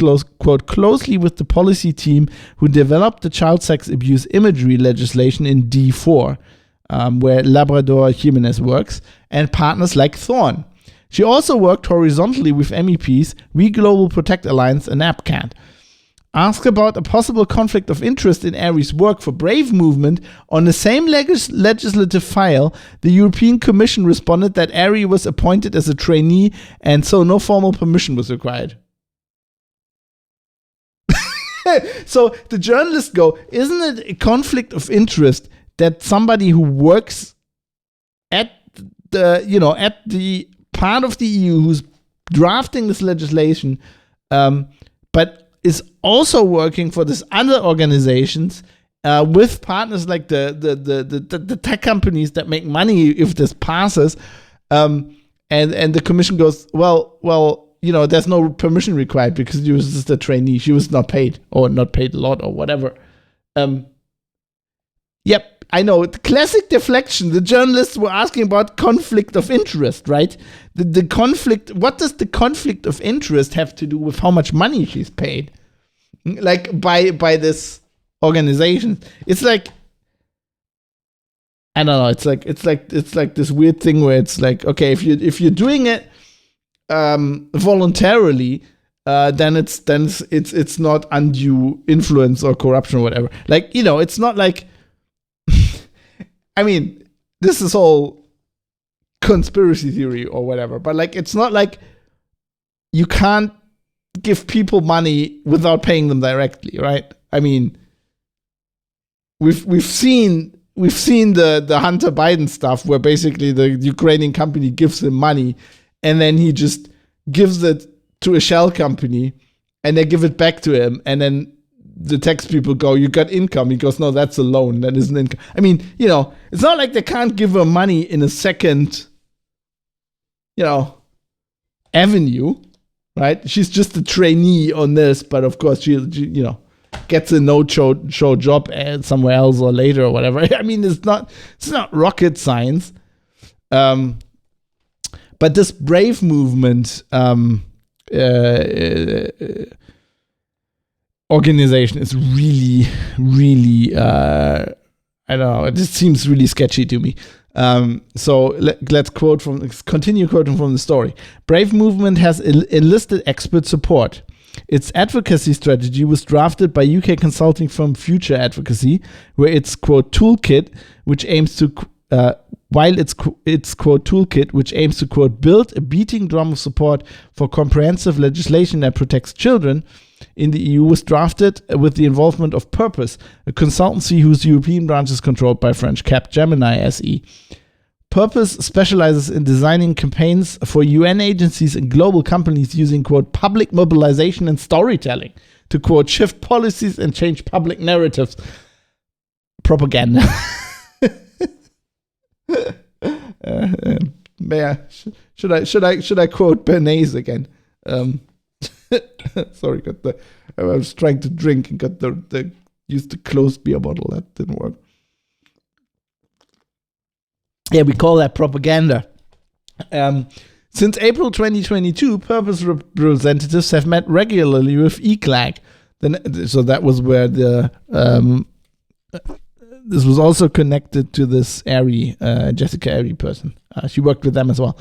closely with the policy team who developed the child sex abuse imagery legislation in D4, where Labrador Jimenez works, and partners like Thorn. She also worked horizontally with MEPs, We Global Protect Alliance, and AppCat. Asked about a possible conflict of interest in Airy's work for Brave Movement on the same legislative file, the European Commission responded that Airy was appointed as a trainee and so no formal permission was required. So the journalists go, isn't it a conflict of interest that somebody who works at the part of the EU who's drafting this legislation, but is also working for this other organizations with partners like the tech companies that make money if this passes, and the commission goes, well, there's no permission required because she was just a trainee. She was not paid a lot or whatever. Yep, I know. Classic deflection. The journalists were asking about conflict of interest, right? The conflict. What does the conflict of interest have to do with how much money she's paid? Like by this organization. It's like, I don't know. It's like this weird thing where it's like, okay, if you're doing it voluntarily, then it's not undue influence or corruption or whatever. Like, it's not like. I mean, this is all conspiracy theory or whatever, but like, it's not like you can't give people money without paying them directly, right? I mean, we've seen the Hunter Biden stuff where basically the Ukrainian company gives him money and then he just gives it to a shell company and they give it back to him, and then the tax people go, you got income. He goes, no, that's a loan. That isn't income. I mean, it's not like they can't give her money in a second, avenue, right? She's just a trainee on this, but of course she gets a no-show job somewhere else or later or whatever. I mean, it's not rocket science. But this Brave movement organization is really, really, I don't know, it just seems really sketchy to me. So let's continue quoting from the story. Brave movement has enlisted expert support. Its advocacy strategy was drafted by UK consulting firm Future Advocacy, where its, quote, toolkit, which aims to, quote, build a beating drum of support for comprehensive legislation that protects children in the EU, was drafted with the involvement of Purpose, a consultancy whose European branch is controlled by French Capgemini SE. Purpose specializes in designing campaigns for UN agencies and global companies using, quote, public mobilization and storytelling to, quote, shift policies and change public narratives. Propaganda. Should I quote Bernays again? Sorry, I was trying to drink and got used the closed beer bottle. That didn't work. Yeah, we call that propaganda. Since April 2022, Purpose representatives have met regularly with ECLAG. So that was where this was also connected to this Jessica Airy person. She worked with them as well.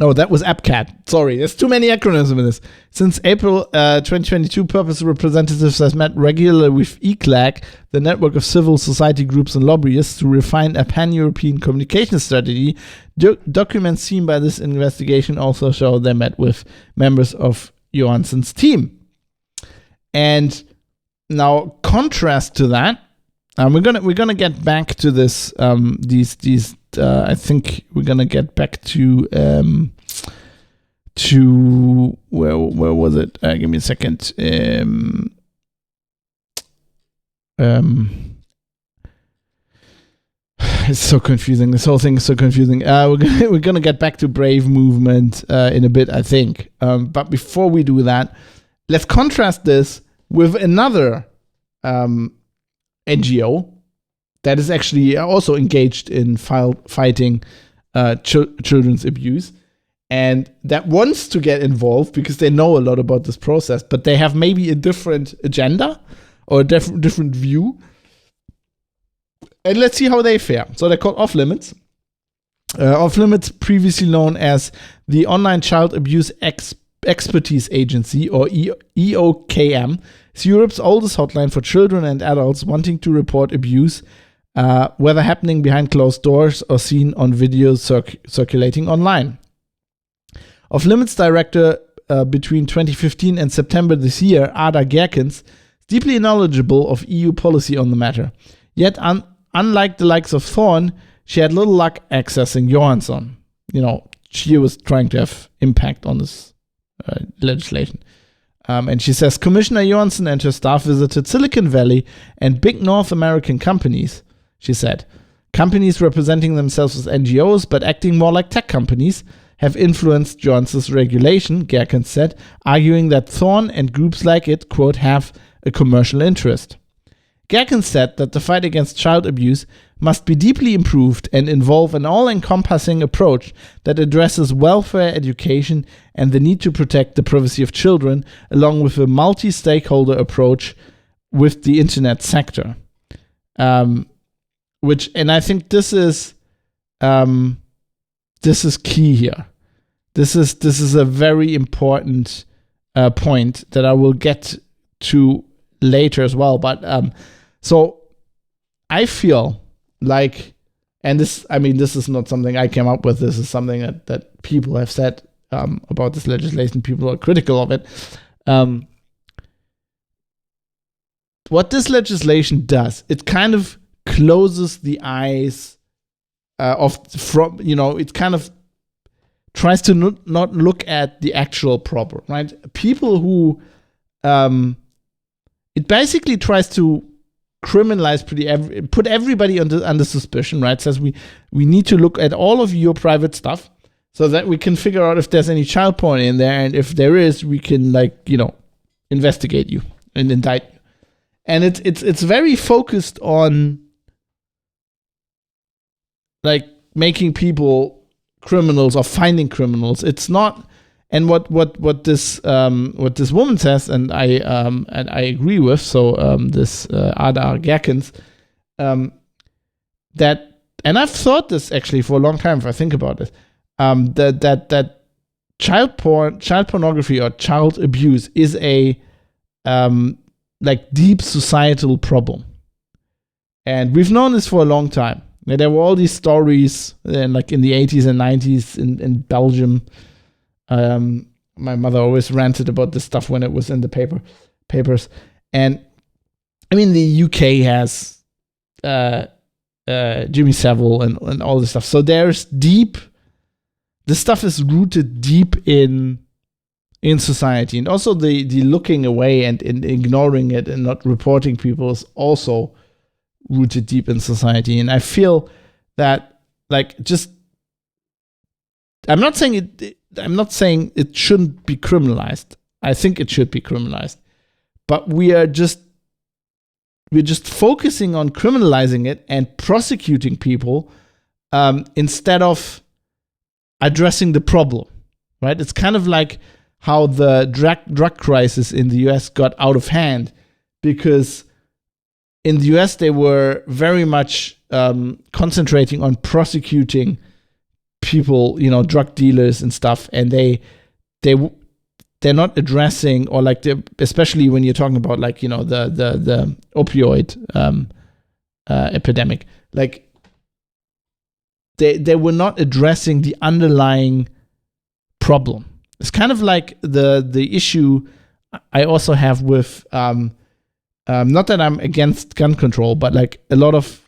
No, that was AppCat. Sorry, there's too many acronyms in this. Since April 2022, Purpose representatives have met regularly with ECLAG, the network of civil society groups and lobbyists, to refine a pan-European communication strategy. Documents seen by this investigation also show they met with members of Johansson's team. And now, contrast to that, we're gonna get back to this. I think we're gonna get back to where was it? Give me a second. It's so confusing. This whole thing is so confusing. We're gonna get back to Brave movement in a bit, I think. But before we do that, let's contrast this with another NGO that is actually also engaged in fighting children's abuse, and that wants to get involved because they know a lot about this process, but they have maybe a different agenda or a different view. And let's see how they fare. So they're called Off Limits. Off Limits, previously known as the Online Child Abuse Expertise Agency, or EOKM, is Europe's oldest hotline for children and adults wanting to report abuse, whether happening behind closed doors or seen on videos circulating online. Off Limits director between 2015 and September this year, Ada Gerkens, is deeply knowledgeable of EU policy on the matter. Yet, unlike the likes of Thorn, she had little luck accessing Johansson. She was trying to have impact on this legislation. And she says, Commissioner Johansson and her staff visited Silicon Valley and big North American companies, she said. Companies representing themselves as NGOs but acting more like tech companies have influenced Johnson's regulation, Gerkens said, arguing that Thorn and groups like it, quote, have a commercial interest. Gerkens said that the fight against child abuse must be deeply improved and involve an all-encompassing approach that addresses welfare, education, and the need to protect the privacy of children, along with a multi-stakeholder approach with the internet sector. And I think this is key here. This is a very important point that I will get to later as well. But so I feel like, and this is not something I came up with. This is something that people have said about this legislation. People are critical of it. What this legislation does, it kind of closes the eyes it kind of tries to not look at the actual problem, right? People who, it basically tries to criminalize put everybody under suspicion, right? Says we need to look at all of your private stuff. so that we can figure out if there's any child porn in there, and if there is, we can investigate you and indict you. And it's very focused on like making people criminals or finding criminals. It's not. And what this woman says, and I agree with. So this Ada Gerkens, that, and I've thought this actually for a long time. If I think about it, that child pornography or child abuse is a like deep societal problem, and we've known this for a long time. There were all these stories, like in the 80s and 90s in Belgium. My mother always ranted about this stuff when it was in the papers. And I mean, the UK has Jimmy Savile and all this stuff. So this stuff is rooted deep in society. And also the looking away and ignoring it and not reporting people is also rooted deep in society. And I feel that, like, I'm not saying it shouldn't be criminalized. I think it should be criminalized. But we're just focusing on criminalizing it and prosecuting people instead of addressing the problem, right? It's kind of like how the drug crisis in the US got out of hand, because in the US they were very much concentrating on prosecuting people, drug dealers and stuff, and they're not addressing, or like, especially when you're talking about, like, the opioid epidemic, like they were not addressing the underlying problem. It's kind of like the issue I also have with not that I'm against gun control, but like a lot of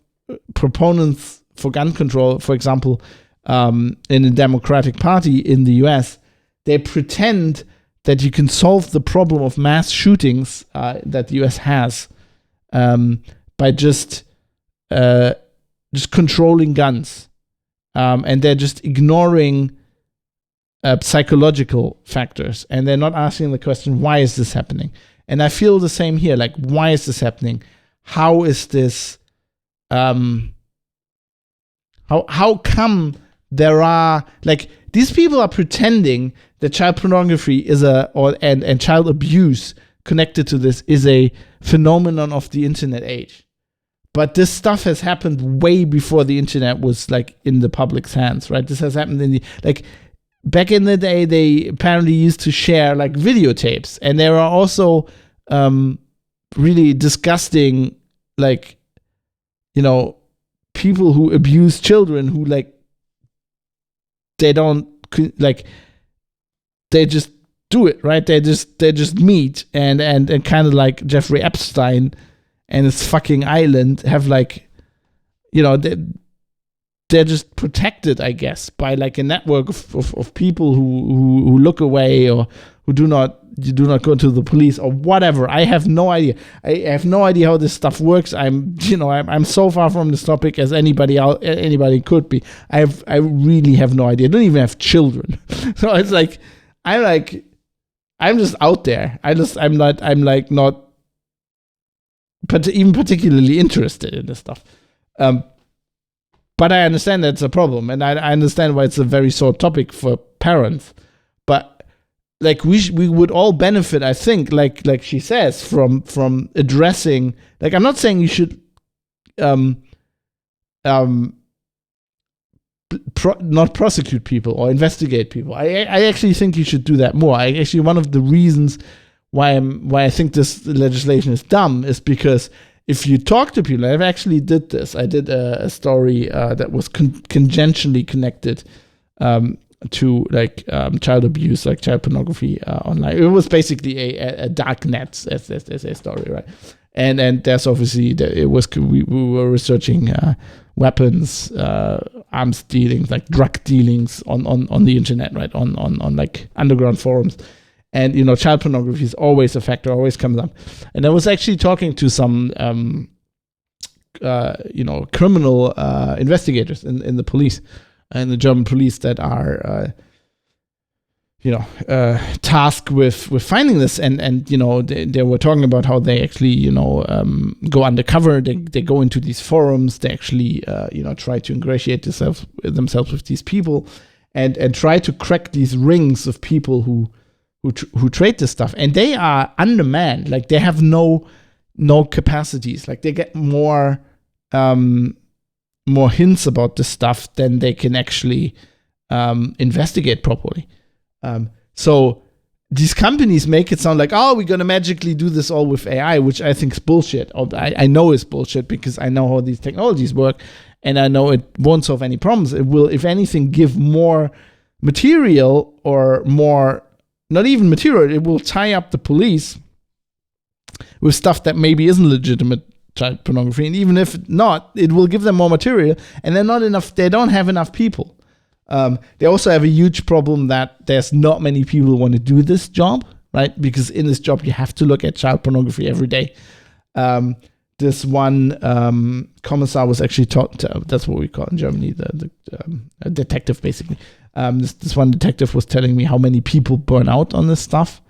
proponents for gun control, for example, in the Democratic Party in the US, they pretend that you can solve the problem of mass shootings that the US has by just controlling guns, and they're just ignoring psychological factors, and they're not asking the question, why is this happening? And I feel the same here. Like, why is this happening? How is this? How come there are, like, these people are pretending that child pornography is and child abuse connected to this is a phenomenon of the internet age. But this stuff has happened way before the internet was, like, in the public's hands, right? This has happened back in the day, they apparently used to share, like, videotapes. And there are also really disgusting, like, people who abuse children who, like, they don't, like, they just do it, right? They just meet and kind of like Jeffrey Epstein and his fucking island have, like, they're just protected, I guess, by, like, a network of people who look away, or who do not go to the police or whatever. I have no idea. I have no idea how this stuff works. I'm so far from this topic as anybody could be. I really have no idea. I don't even have children, so it's like I'm just out there. I'm not even particularly interested in this stuff. But I understand that's a problem, and I understand why it's a very sore topic for parents. But, like, we would all benefit, I think, like she says, from addressing. Like, I'm not saying you should not prosecute people or investigate people. I actually think you should do that more. One of the reasons why I think this legislation is dumb is because if you talk to people, I've actually did this. I did a story that was tangentially connected to, like, child abuse, like child pornography online. It was basically a dark net as a story, right? And there's obviously we were researching weapons, arms dealings, like drug dealings on the internet, right? On like underground forums. And, child pornography is always a factor, always comes up. And I was actually talking to some, criminal investigators in the police. and the German police that are tasked with finding this, and they were talking about how they actually go undercover, they go into these forums, they actually try to ingratiate themselves with these people, and try to crack these rings of people who trade this stuff, and they are undermanned. Like, they have no capacities. Like, they get more hints about this stuff than they can actually investigate properly. So these companies make it sound like, oh, we're going to magically do this all with AI, which I think is bullshit. I know it's bullshit because I know how these technologies work, and I know it won't solve any problems. It will, if anything, give more material, or more, not even material, it will tie up the police with stuff that maybe isn't legitimate child pornography. And even if not, it will give them more material, and they don't have enough people. They also have a huge problem that there's not many people who want to do this job, right? Because in this job, you have to look at child pornography every day. This one commissar was actually taught, that's what we call in Germany, a detective, basically. This one detective was telling me how many people burn out on this stuff,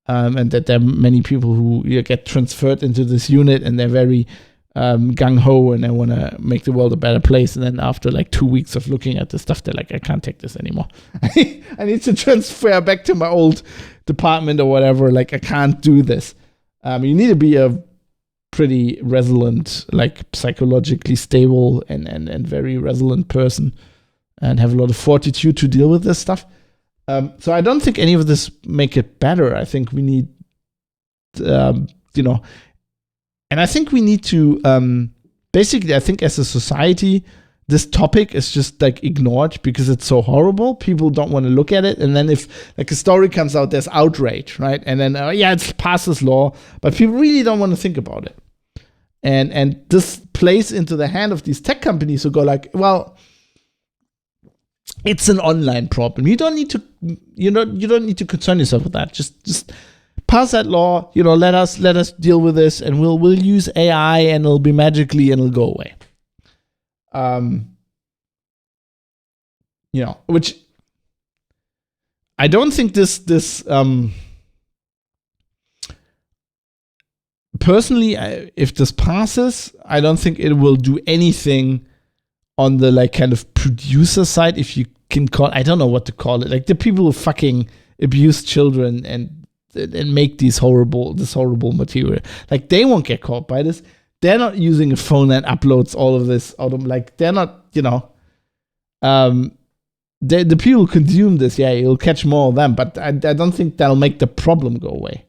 and that there are many people who get transferred into this unit, and they're very gung-ho, and they want to make the world a better place, and then after like 2 weeks of looking at the stuff, they're like, I can't take this anymore. I need to transfer back to my old department or whatever. Like, I can't do this. You need to be a pretty resilient, like psychologically stable and very resilient person, and have a lot of fortitude to deal with this stuff. So I don't think any of this make it better. I think we need, and I think we need to, basically, I think as a society, this topic is just like ignored because it's so horrible. People don't want to look at it. And then if like a story comes out, there's outrage, right? And then, it's passed this law, but people really don't want to think about it. And this plays into the hand of these tech companies who go like, well, it's an online problem. You don't need to concern yourself with that. Just pass that law, let us deal with this, and we'll use AI, and it'll be magically, and it'll go away. Which I don't think this personally, if this passes, I don't think it will do anything on the like kind of producer side, if you can call, I don't know what to call it, like the people who fucking abuse children and make this horrible material. Like, they won't get caught by this. They're not using a phone that uploads all of this. Like, they're not, the people who consume this, you'll catch more of them, but I don't think that'll make the problem go away.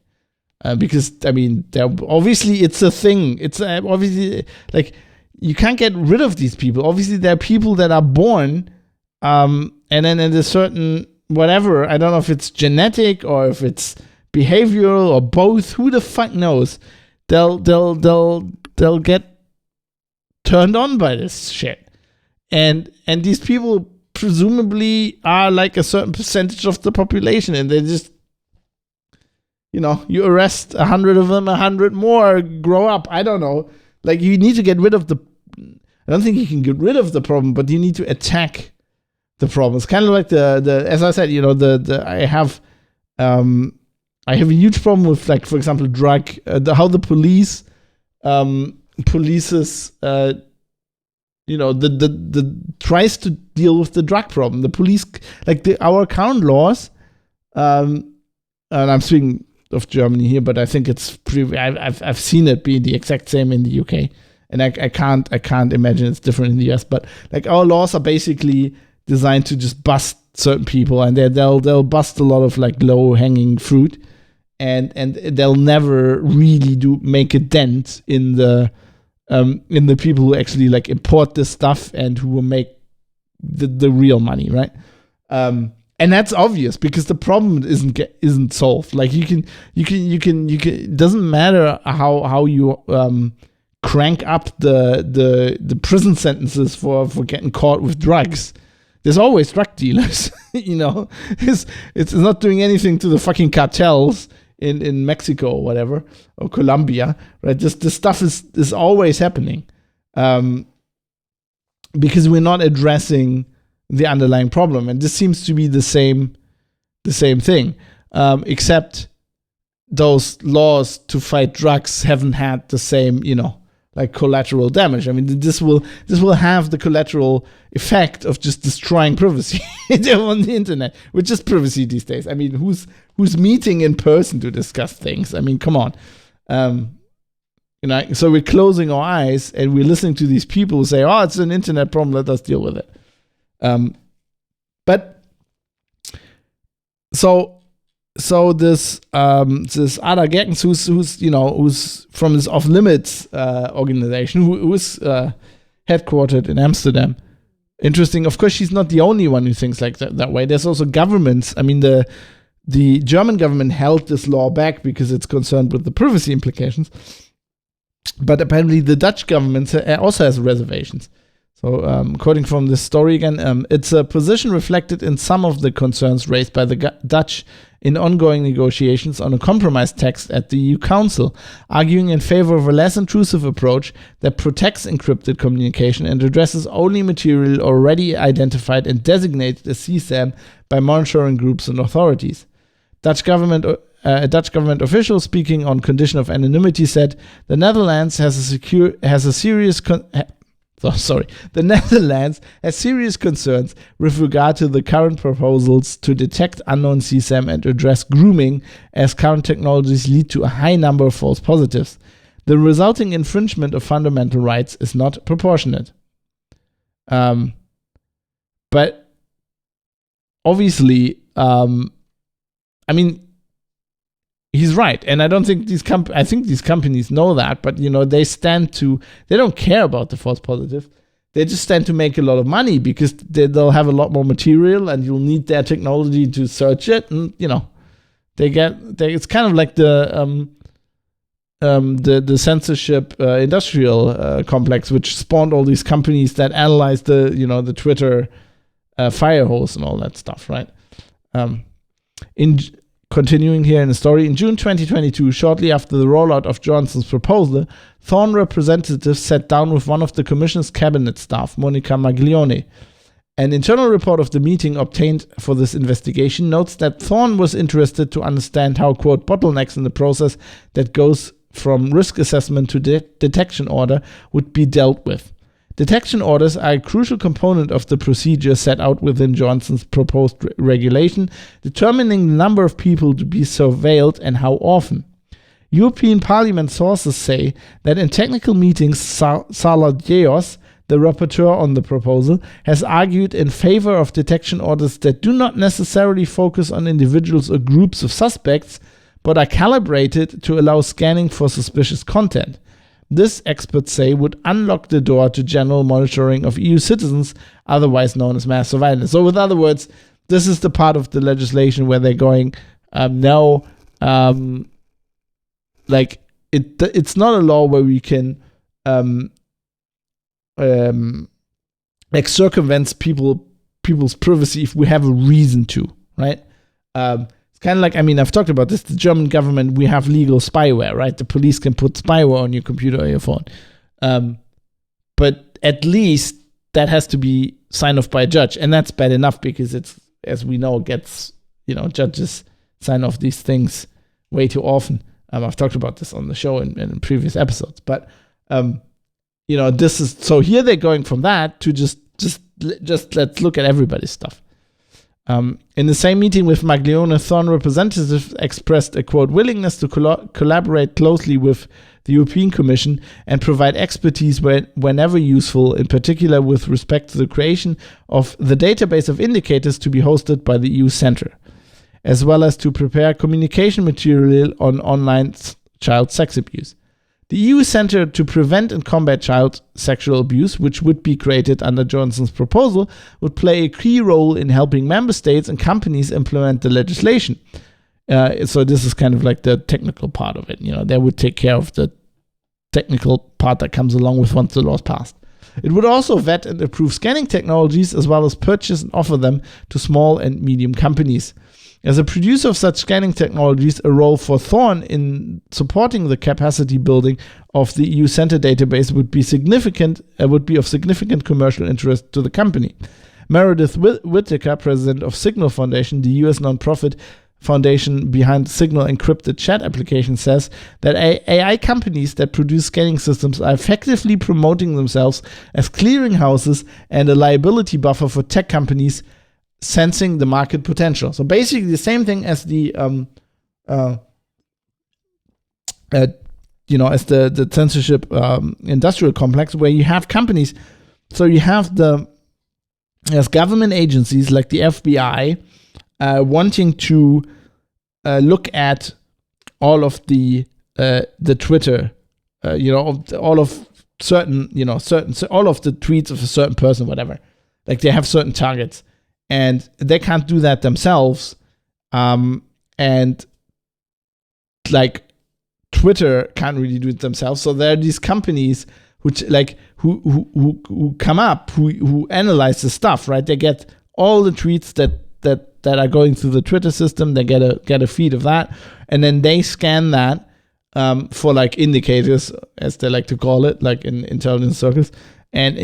Because, I mean, obviously it's a thing. It's obviously, like, you can't get rid of these people. Obviously, there are people that are born, and then at a certain whatever, I don't know if it's genetic or if it's behavioral or both. Who the fuck knows? They'll get turned on by this shit, and these people presumably are like a certain percentage of the population, and they just, you arrest 100 of them, 100 more grow up. I don't know. Like, you need to get rid of I don't think you can get rid of the problem, but you need to attack the problem. It's kind of like the as I said, I have a huge problem with, like, for example, how the police polices tries to deal with the drug problem. The police, like, our current laws, and I'm speaking of Germany here, but I think it's I've seen it be the exact same in the UK, and I can't imagine it's different in the US. But like, our laws are basically designed to just bust certain people, and they'll bust a lot of like low hanging fruit, and they'll never really make a dent in the people who actually like import this stuff and who will make the real money, right? And that's obvious because the problem isn't solved. Like, you can it doesn't matter how you crank up the prison sentences for getting caught with drugs. There's always drug dealers. It's not doing anything to the fucking cartels in Mexico or whatever, or Colombia, right? This stuff is always happening, because we're not addressing the underlying problem. And this seems to be the same thing, except those laws to fight drugs haven't had the same, like collateral damage. I mean, this will have the collateral effect of just destroying privacy on the internet, which is privacy these days. I mean, who's meeting in person to discuss things? I mean, come on. So we're closing our eyes and we're listening to these people who say, "Oh, it's an internet problem. Let us deal with it." So this Ada Gerkens, who's from this Off Limits organization, who is headquartered in Amsterdam. Interesting. Of course, she's not the only one who thinks like that way. There's also governments. I mean, the German government held this law back because it's concerned with the privacy implications. But apparently, the Dutch government also has reservations. So, quoting from this story again, it's a position reflected in some of the concerns raised by the Dutch in ongoing negotiations on a compromise text at the EU Council, arguing in favor of a less intrusive approach that protects encrypted communication and addresses only material already identified and designated as CSAM by monitoring groups and authorities. A Dutch government official speaking on condition of anonymity said, "The Netherlands has serious concerns with regard to the current proposals to detect unknown CSAM and address grooming, as current technologies lead to a high number of false positives. The resulting infringement of fundamental rights is not proportionate." But obviously, I mean, he's right, and I don't think I think these companies know that, but they don't care about the false positive. They just stand to make a lot of money because they'll have a lot more material, and you'll need their technology to search it, and it's kind of like the censorship industrial complex, which spawned all these companies that analyze the Twitter fire hose and all that stuff, right? Continuing here in the story, in June 2022, shortly after the rollout of Johnson's proposal, Thorn representatives sat down with one of the Commission's cabinet staff, Monica Maglione. An internal report of the meeting obtained for this investigation notes that Thorn was interested to understand how, quote, bottlenecks in the process that goes from risk assessment to detection order would be dealt with. Detection orders are a crucial component of the procedure set out within Johnson's proposed regulation, determining the number of people to be surveilled and how often. European Parliament sources say that in technical meetings, Salardios, the rapporteur on the proposal, has argued in favor of detection orders that do not necessarily focus on individuals or groups of suspects, but are calibrated to allow scanning for suspicious content. This, experts say, would unlock the door to general monitoring of EU citizens, otherwise known as mass surveillance. So, with other words, this is the part of the legislation where they're going, no, it's not a law where we can circumvent people's privacy if we have a reason to, right? Kind of like, I mean, I've talked about this, the German government, we have legal spyware, right? The police can put spyware on your computer or your phone. But at least that has to be signed off by a judge. And that's bad enough because it's, as we know, judges sign off these things way too often. I've talked about this on the show in previous episodes. But, this is, so here they're going from that to just let's look at everybody's stuff. In the same meeting with Maglione, Thorn representatives expressed a, quote, willingness to collaborate closely with the European Commission and provide expertise whenever useful, in particular with respect to the creation of the database of indicators to be hosted by the EU Centre, as well as to prepare communication material on online child sex abuse. The EU Centre to Prevent and Combat Child Sexual Abuse, which would be created under Johnson's proposal, would play a key role in helping member states and companies implement the legislation. So this is kind of like the technical part of it. They would take care of the technical part that comes along with once the law is passed. It would also vet and approve scanning technologies as well as purchase and offer them to small and medium companies. As a producer of such scanning technologies, a role for Thorn in supporting the capacity building of the EU Centre database would be of significant commercial interest to the company. Meredith Whittaker, president of Signal Foundation, the US nonprofit foundation behind Signal encrypted chat application, says that AI companies that produce scanning systems are effectively promoting themselves as clearinghouses and a liability buffer for tech companies sensing the market potential. So basically the same thing as the as the censorship industrial complex, where you have companies. So you have as government agencies like the FBI wanting to look at all of the Twitter, all of certain all of the tweets of a certain person, whatever. Like they have certain targets, and they can't do that themselves. And like Twitter can't really do it themselves. So there are these companies which who come up, who analyze the stuff, right? They get all the tweets that are going through the Twitter system. They get a feed of that, and then they scan that for like indicators, as they like to call it, like in intelligence circles, and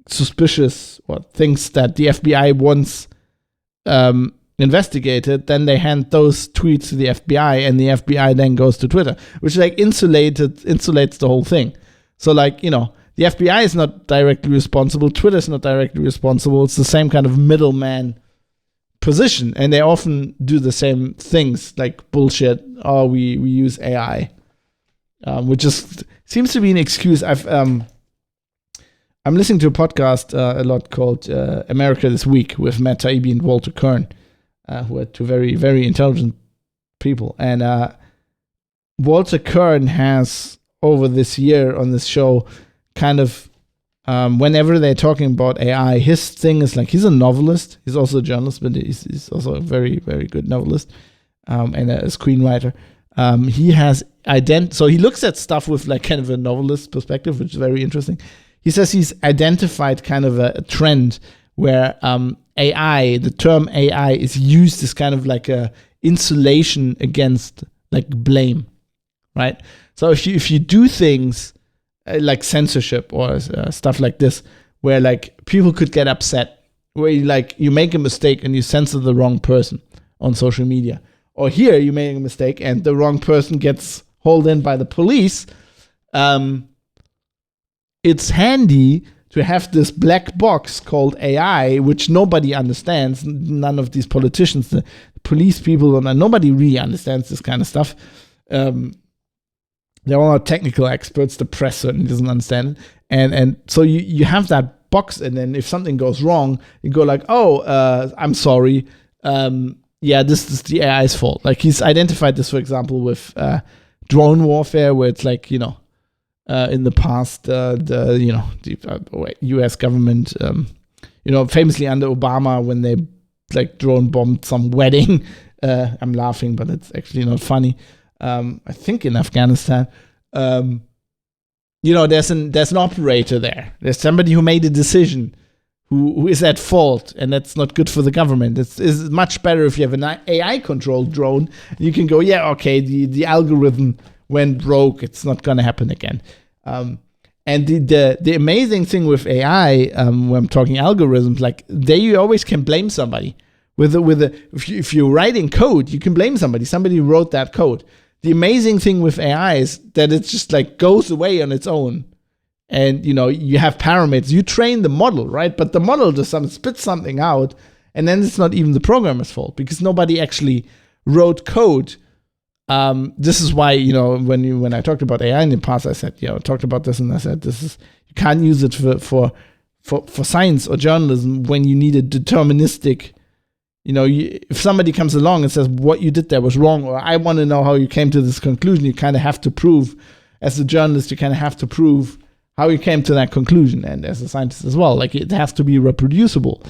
suspicious things that the FBI wants investigated. Then they hand those tweets to the FBI, and the FBI then goes to Twitter, which like insulates the whole thing. So like the FBI is not directly responsible. Twitter is not directly responsible. It's the same kind of middleman position, and they often do the same things, like bullshit. Oh, we use AI, which just seems to be an excuse. I'm listening to a podcast a lot called America This Week with Matt Taibbi and Walter Kern, who are two very, very intelligent people. And Walter Kern has, over this year on this show, kind of whenever they're talking about AI, his thing is like, he's a novelist. He's also a journalist, but he's also a very, very good novelist and a screenwriter. He has so he looks at stuff with like kind of a novelist perspective, which is very interesting. He says he's identified kind of a trend where AI, the term AI, is used as kind of like a insulation against like blame, right? So if you do things like censorship or stuff like this, where like people could get upset, where you make a mistake and you censor the wrong person on social media, or here you make a mistake and the wrong person gets hauled in by the police, it's handy to have this black box called AI, which nobody understands. None of these politicians, the police people, nobody really understands this kind of stuff. They're all not technical experts. The press certainly doesn't understand it. And so you have that box, and then if something goes wrong, you go like, I'm sorry. This is the AI's fault. Like he's identified this, for example, with drone warfare, where it's like, in the past, the U.S. government, famously under Obama, when they like drone bombed some wedding. I'm laughing, but it's actually not funny. I think in Afghanistan, there's an operator there. There's somebody who made a decision, who is at fault, and that's not good for the government. It's much better if you have an AI-controlled drone. You can go, the algorithm went broke. It's not going to happen again. And the amazing thing with AI, when I'm talking algorithms, like you always can blame somebody. If you're writing code, you can blame somebody. Somebody wrote that code. The amazing thing with AI is that it just like goes away on its own. And, you have parameters. You train the model, right? But the model just spits something out, and then it's not even the programmer's fault, because nobody actually wrote code. This is why, when I talked about AI in the past, I said, talked about this, and I said, you can't use it for science or journalism when you need a deterministic. If somebody comes along and says what you did there was wrong, or I want to know how you came to this conclusion, you kind of have to prove, as a journalist, you kind of have to prove how you came to that conclusion, and as a scientist as well, like it has to be reproducible.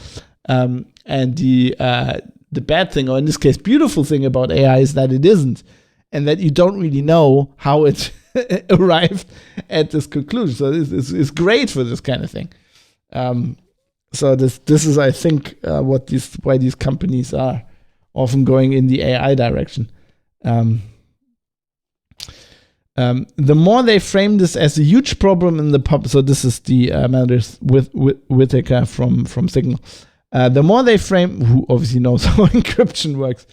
And the bad thing, or in this case, beautiful thing about AI is that it isn't, and that you don't really know how it arrived at this conclusion. So it's great for this kind of thing. So this is, I think, why these companies are often going in the AI direction. The more they frame this as a huge problem in the pub, so this is the Meredith Whittaker from Signal. The more they frame, who obviously knows how encryption works,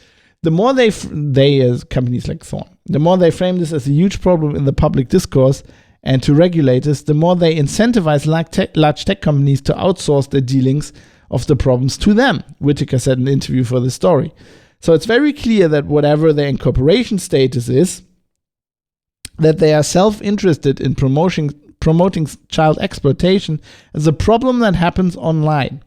the more they as companies like Thorn, the more they frame this as a huge problem in the public discourse and to regulators, the more they incentivize large tech companies to outsource their dealings of the problems to them, Whittaker said in an interview for this story. So it's very clear that whatever their incorporation status is, that they are self-interested in promoting child exploitation as a problem that happens online,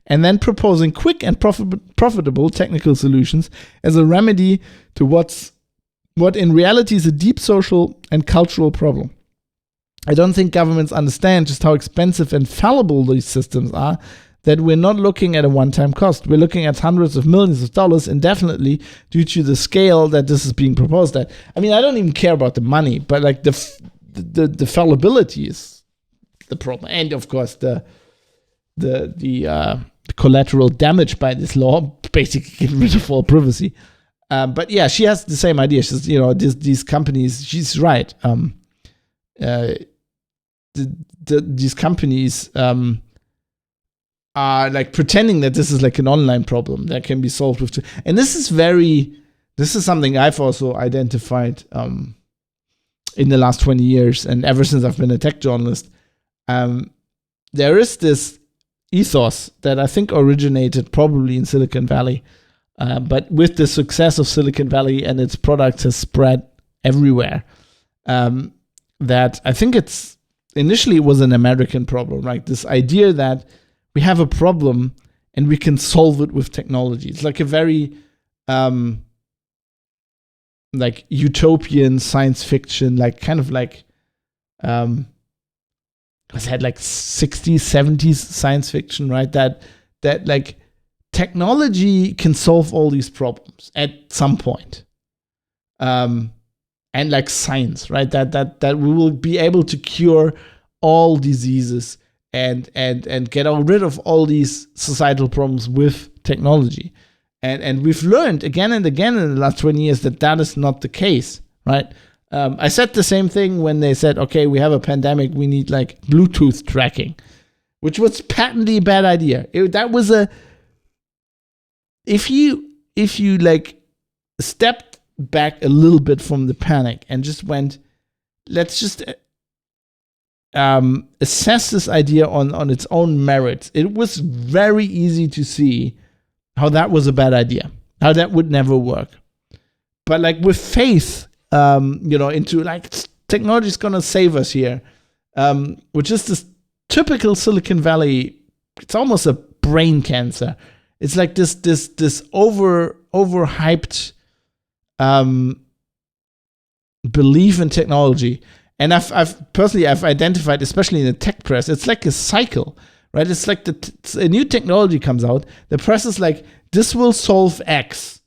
and then proposing quick and profitable technical solutions as a remedy to what in reality is a deep social and cultural problem. I don't think governments understand just how expensive and fallible these systems are, that we're not looking at a one-time cost. We're looking at hundreds of millions of dollars indefinitely due to the scale that this is being proposed at. I mean, I don't even care about the money, but like the fallibility is the problem. And of course, the collateral damage by this law, basically getting rid of all privacy. But yeah, she has the same idea. She's, these companies, she's right. These companies are like pretending that this is like an online problem that can be solved with. And this is something I've also identified in the last 20 years. And ever since I've been a tech journalist, there is this ethos that I think originated probably in Silicon Valley. But with the success of Silicon Valley and its products has spread everywhere, that I think initially it was an American problem, right? This idea that we have a problem and we can solve it with technology. It's like a very like utopian science fiction, like kind of like was had like 60s, 70s science fiction, right? That like technology can solve all these problems at some point. And like science, right? That we will be able to cure all diseases and get rid of all these societal problems with technology. And we've learned again and again in the last 20 years that is not the case, right? I said the same thing when they said, okay, we have a pandemic, we need like Bluetooth tracking, which was patently a bad idea. If you like stepped back a little bit from the panic and just went, let's just assess this idea on its own merits, it was very easy to see how that was a bad idea, how that would never work. But like with faith, into like technology is gonna save us here, which is this typical Silicon Valley. It's almost a brain cancer. It's like this overhyped belief in technology. And I've personally identified, especially in the tech press, it's like a cycle, right? It's like a new technology comes out, the press is like, this will solve X.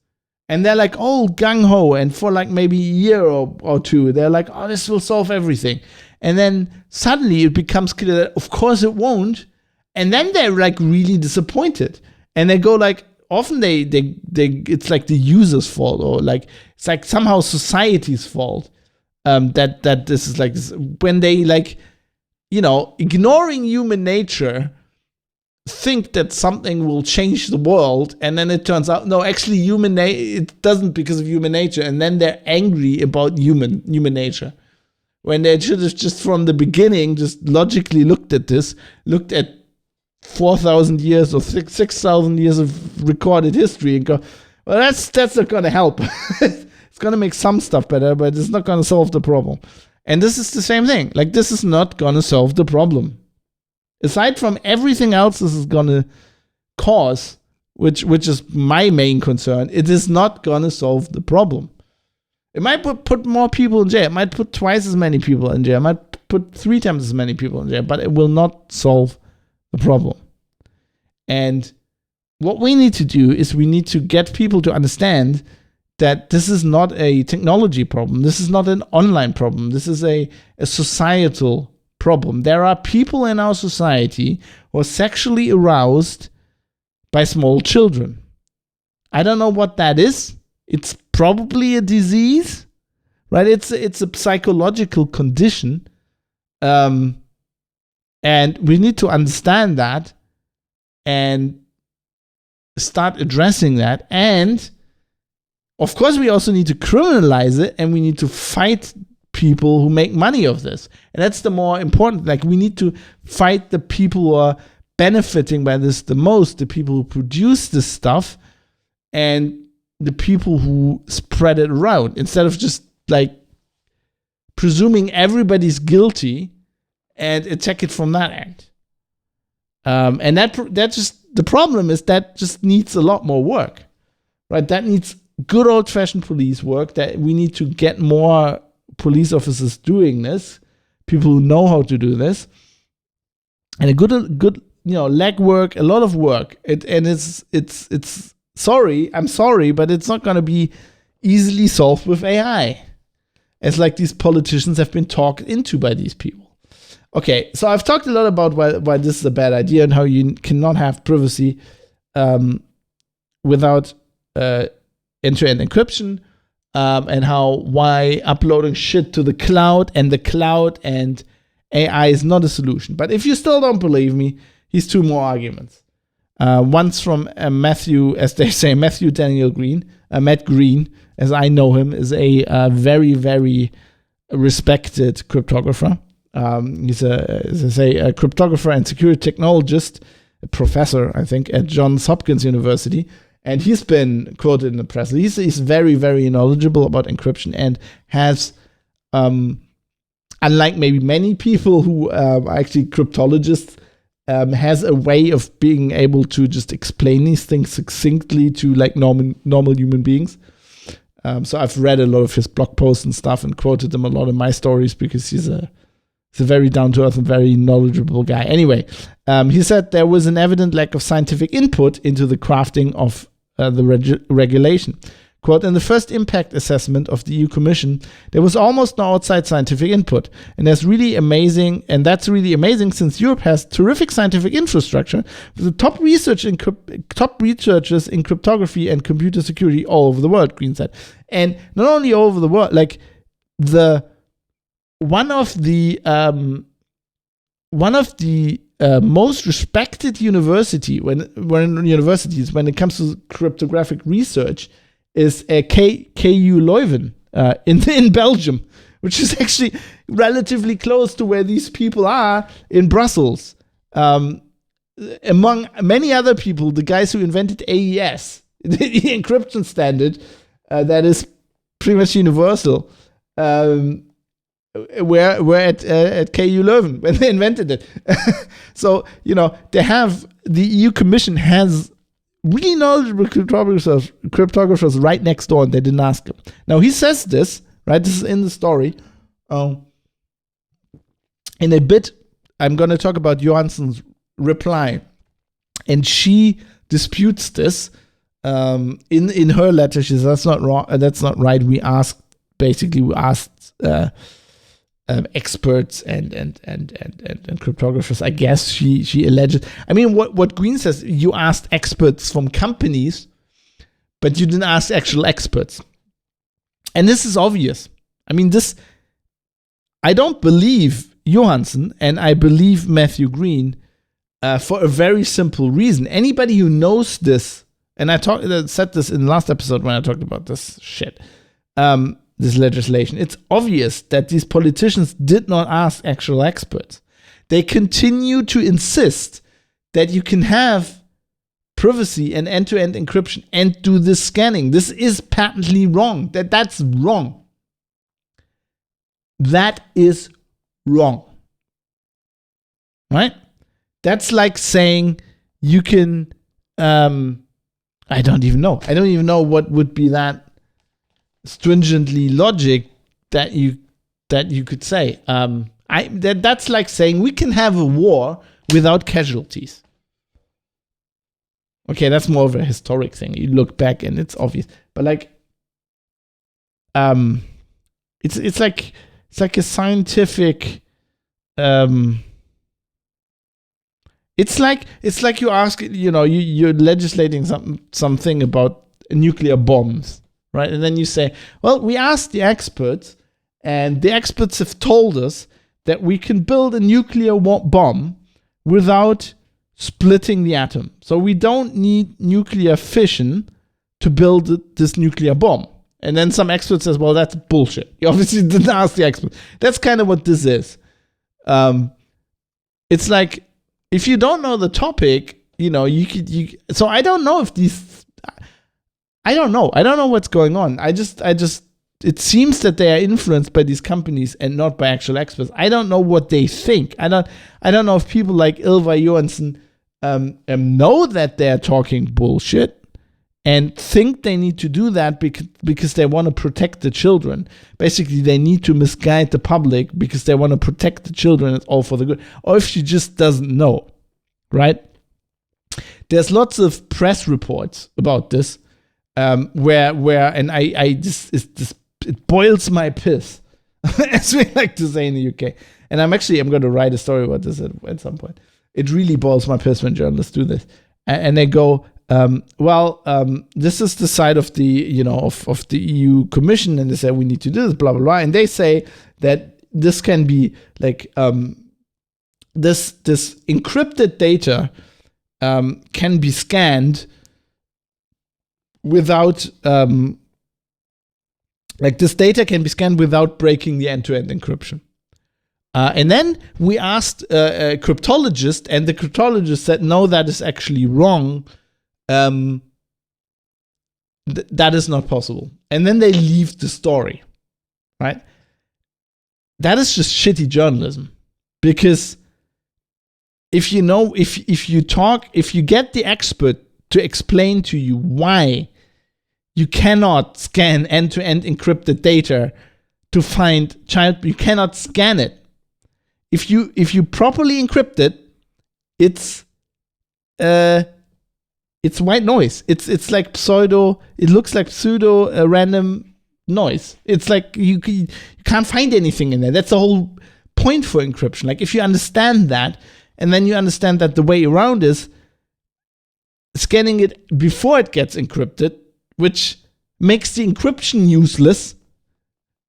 And they're like, oh, gung-ho. And for like maybe a year or two, they're like, oh, this will solve everything. And then suddenly it becomes clear that, of course, it won't. And then they're like really disappointed. And they go like, often they it's like the user's fault, or like it's like somehow society's fault. That this is like this, when they like, ignoring human nature, think that something will change the world, and then it turns out no, actually it doesn't, because of human nature, and then they're angry about human nature, when they should have just from the beginning just logically looked at 4,000 years or 6,000 years of recorded history and go, well, that's not going to help. It's going to make some stuff better, but it's not going to solve the problem. And this is the same thing. Like, this is not going to solve the problem. Aside from everything else this is going to cause, which is my main concern, it is not going to solve the problem. It might put more people in jail. It might put twice as many people in jail. It might put 3 times as many people in jail, but it will not solve the problem. And what we need to do is we need to get people to understand that this is not a technology problem. This is not an online problem. This is a societal problem. There are people in our society who are sexually aroused by small children. I don't know what that is. It's probably a disease, right? It's a psychological condition, and we need to understand that and start addressing that. And of course, we also need to criminalize it, and we need to fight people who make money of this. And that's the more important. Like, we need to fight the people who are benefiting by this the most, the people who produce this stuff, and the people who spread it around, instead of just like presuming everybody's guilty and attack it from that end. And that just, the problem is that just needs a lot more work, right? That needs good old-fashioned police work. That we need to get more police officers doing this, people who know how to do this, and a good legwork, a lot of work. It's sorry, I'm sorry, but it's not going to be easily solved with AI, as like these politicians have been talked into by these people. Okay, so I've talked a lot about why this is a bad idea and how you cannot have privacy without end-to-end encryption, and why uploading shit to the cloud and AI is not a solution. But if you still don't believe me, here's two more arguments. One's from Matthew, as they say, Matthew Daniel Green. Matt Green, as I know him, is a very, very respected cryptographer. He's a cryptographer and security technologist, a professor, I think, at Johns Hopkins University. And he's been quoted in the press. He's very, very knowledgeable about encryption and has, unlike maybe many people who are actually cryptologists, has a way of being able to just explain these things succinctly to like normal human beings. So I've read a lot of his blog posts and stuff and quoted them a lot in my stories because he's a very down-to-earth and very knowledgeable guy. Anyway, he said there was an evident lack of scientific input into the crafting of the regulation. Quote, in the first impact assessment of the EU Commission, there was almost no outside scientific input. And that's really amazing since Europe has terrific scientific infrastructure with the top researchers in cryptography and computer security all over the world, Green said. And not only all over the world, like one of the most respected universities when it comes to cryptographic research is KU Leuven in Belgium, which is actually relatively close to where these people are in Brussels. Among many other people, the guys who invented AES, the encryption standard that is pretty much universal, were at KU Leuven when they invented it. So, the EU Commission has really knowledgeable cryptographers right next door, and they didn't ask him. Now, he says this, right? This is in the story. In a bit, I'm going to talk about Johansson's reply, and she disputes this. In her letter, she says that's not wrong. That's not right. We asked experts and cryptographers. I guess she alleged. I mean, what Green says, you asked experts from companies, but you didn't ask actual experts. And this is obvious. I mean, I don't believe Johansson, and I believe Matthew Green for a very simple reason. Anybody who knows this, and I said this in the last episode when I talked about this shit, this legislation, it's obvious that these politicians did not ask actual experts. They continue to insist that you can have privacy and end-to-end encryption and do this scanning. This is patently wrong. That's wrong. That is wrong. Right? That's like saying you can, I don't even know what would be that stringently logic that you could say. That's like saying we can have a war without casualties. Okay, that's more of a historic thing. You look back and it's obvious, but like, it's like a scientific. It's like you ask, you're legislating something about nuclear bombs, right? And then you say, well, we asked the experts, And the experts have told us that we can build a nuclear bomb without splitting the atom. So we don't need nuclear fission to build this nuclear bomb. And then some expert says, well, that's bullshit. You obviously didn't ask the expert. That's kind of what this is. It's like, if you don't know the topic, so I don't know if I don't know what's going on. It seems that they are influenced by these companies and not by actual experts. I don't know what they think. I don't know if people like Ylva Johansson know that they're talking bullshit and think they need to do that because they want to protect the children. Basically, they need to misguide the public because they want to protect the children. It's all for the good. Or if she just doesn't know, right? There's lots of press reports about this, where it boils my piss, as we like to say in the UK. And I'm going to write a story about this at some point. It really boils my piss when journalists do this, and they go, this is the side of the of the EU Commission, and they say we need to do this, blah blah blah, and they say that this can be like this encrypted data can be scanned without this data can be scanned without breaking the end-to-end encryption. And then we asked a cryptologist, and the cryptologist said, no, that is actually wrong. That is not possible. And then they leave the story, right? That is just shitty journalism. Because if you get the expert to explain to you why you cannot scan end-to-end encrypted data to find you cannot scan it. If you properly encrypt it, it's white noise. It's like it looks like pseudo random noise. It's like you can't find anything in there. That's the whole point for encryption. Like, if you understand that, and then you understand that the way around is scanning it before it gets encrypted, which makes the encryption useless,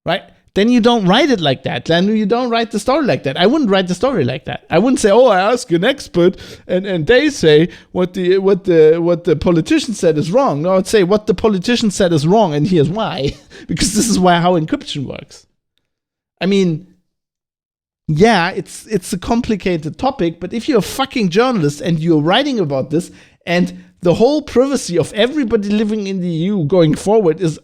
right? Then you don't write it like that. Then you don't write the story like that. I wouldn't write the story like that. I wouldn't say, I ask an expert and they say what the politician said is wrong. No, I'd say what the politician said is wrong, and here's why. Because this is how encryption works. I mean, yeah, it's a complicated topic, but if you're a fucking journalist and you're writing about this, and the whole privacy of everybody living in the EU going forward is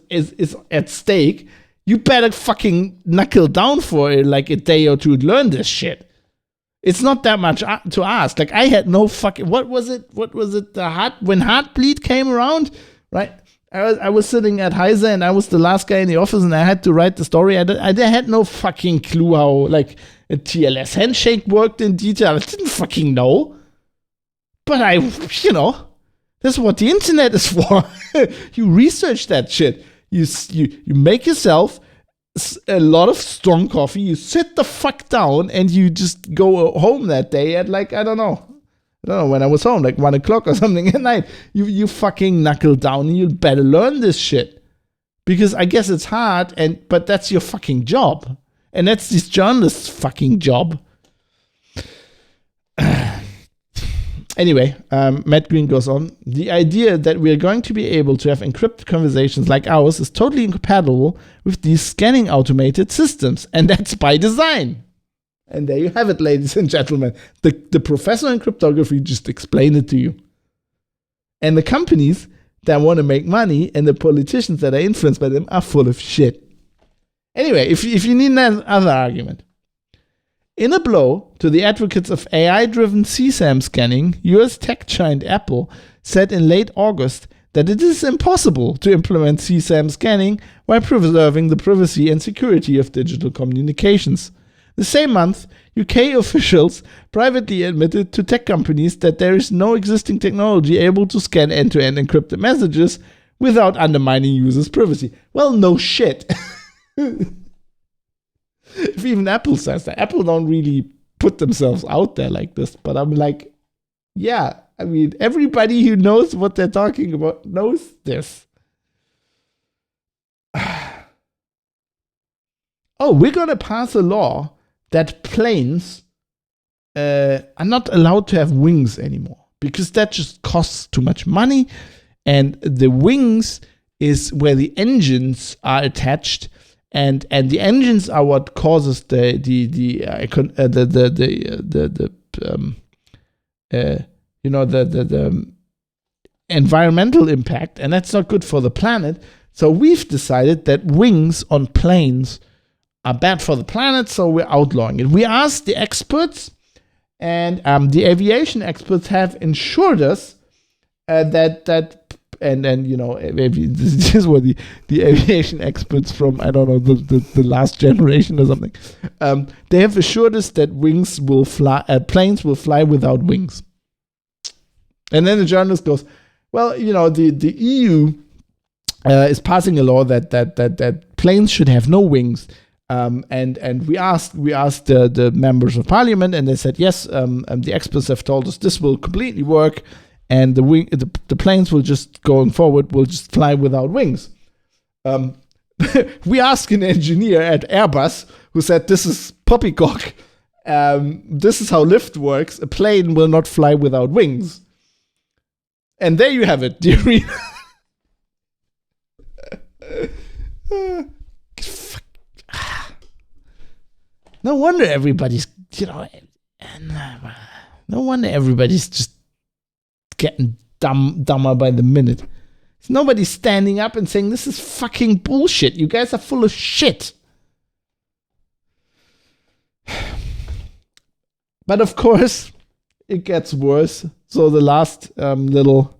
at stake, you better fucking knuckle down for like a day or two to learn this shit. It's not that much to ask. Like, I had no fucking... What was it? When Heartbleed came around, right? I was sitting at Heise, and I was the last guy in the office, and I had to write the story. I had no fucking clue how, like, a TLS handshake worked in detail. I didn't fucking know. But this is what the internet is for. You research that shit. You make yourself a lot of strong coffee. You sit the fuck down, and you just go home that day at, like, I don't know when I was home, like 1 o'clock or something at night. You fucking knuckle down, and you better learn this shit, because I guess it's hard, but that's your fucking job, and that's this journalist's fucking job. Anyway, Matt Green goes on. The idea that we are going to be able to have encrypted conversations like ours is totally incompatible with these scanning automated systems, and that's by design. And there you have it, ladies and gentlemen. The professor in cryptography just explained it to you. And the companies that want to make money and the politicians that are influenced by them are full of shit. Anyway, if you need another argument. In a blow to the advocates of AI-driven CSAM scanning, US tech giant Apple said in late August that it is impossible to implement CSAM scanning while preserving the privacy and security of digital communications. The same month, UK officials privately admitted to tech companies that there is no existing technology able to scan end-to-end encrypted messages without undermining users' privacy. Well, no shit. If even Apple says that. Apple don't really put themselves out there like this, but I'm like, yeah, I mean, everybody who knows what they're talking about knows this. we're going to pass a law that planes are not allowed to have wings anymore because that just costs too much money. And the wings is where the engines are attached, and the engines are what causes the environmental impact, and that's not good for the planet. So we've decided that wings on planes are bad for the planet, so we're outlawing it. We asked the experts, and the aviation experts have assured us that maybe this were the aviation experts from, I don't know, the last generation or something. They have assured us that planes will fly without wings. And then the journalist goes, well, the EU is passing a law that planes should have no wings. And we asked the members of parliament, and they said yes. The experts have told us this will completely work, and the planes will just going forward will just fly without wings. We asked an engineer at Airbus who said this is poppycock. This is how lift works. A plane will not fly without wings. And there you have it, dear reader. No wonder everybody's, no wonder everybody's just getting dumber by the minute. Nobody's standing up and saying, this is fucking bullshit. You guys are full of shit. But of course, it gets worse. So the last little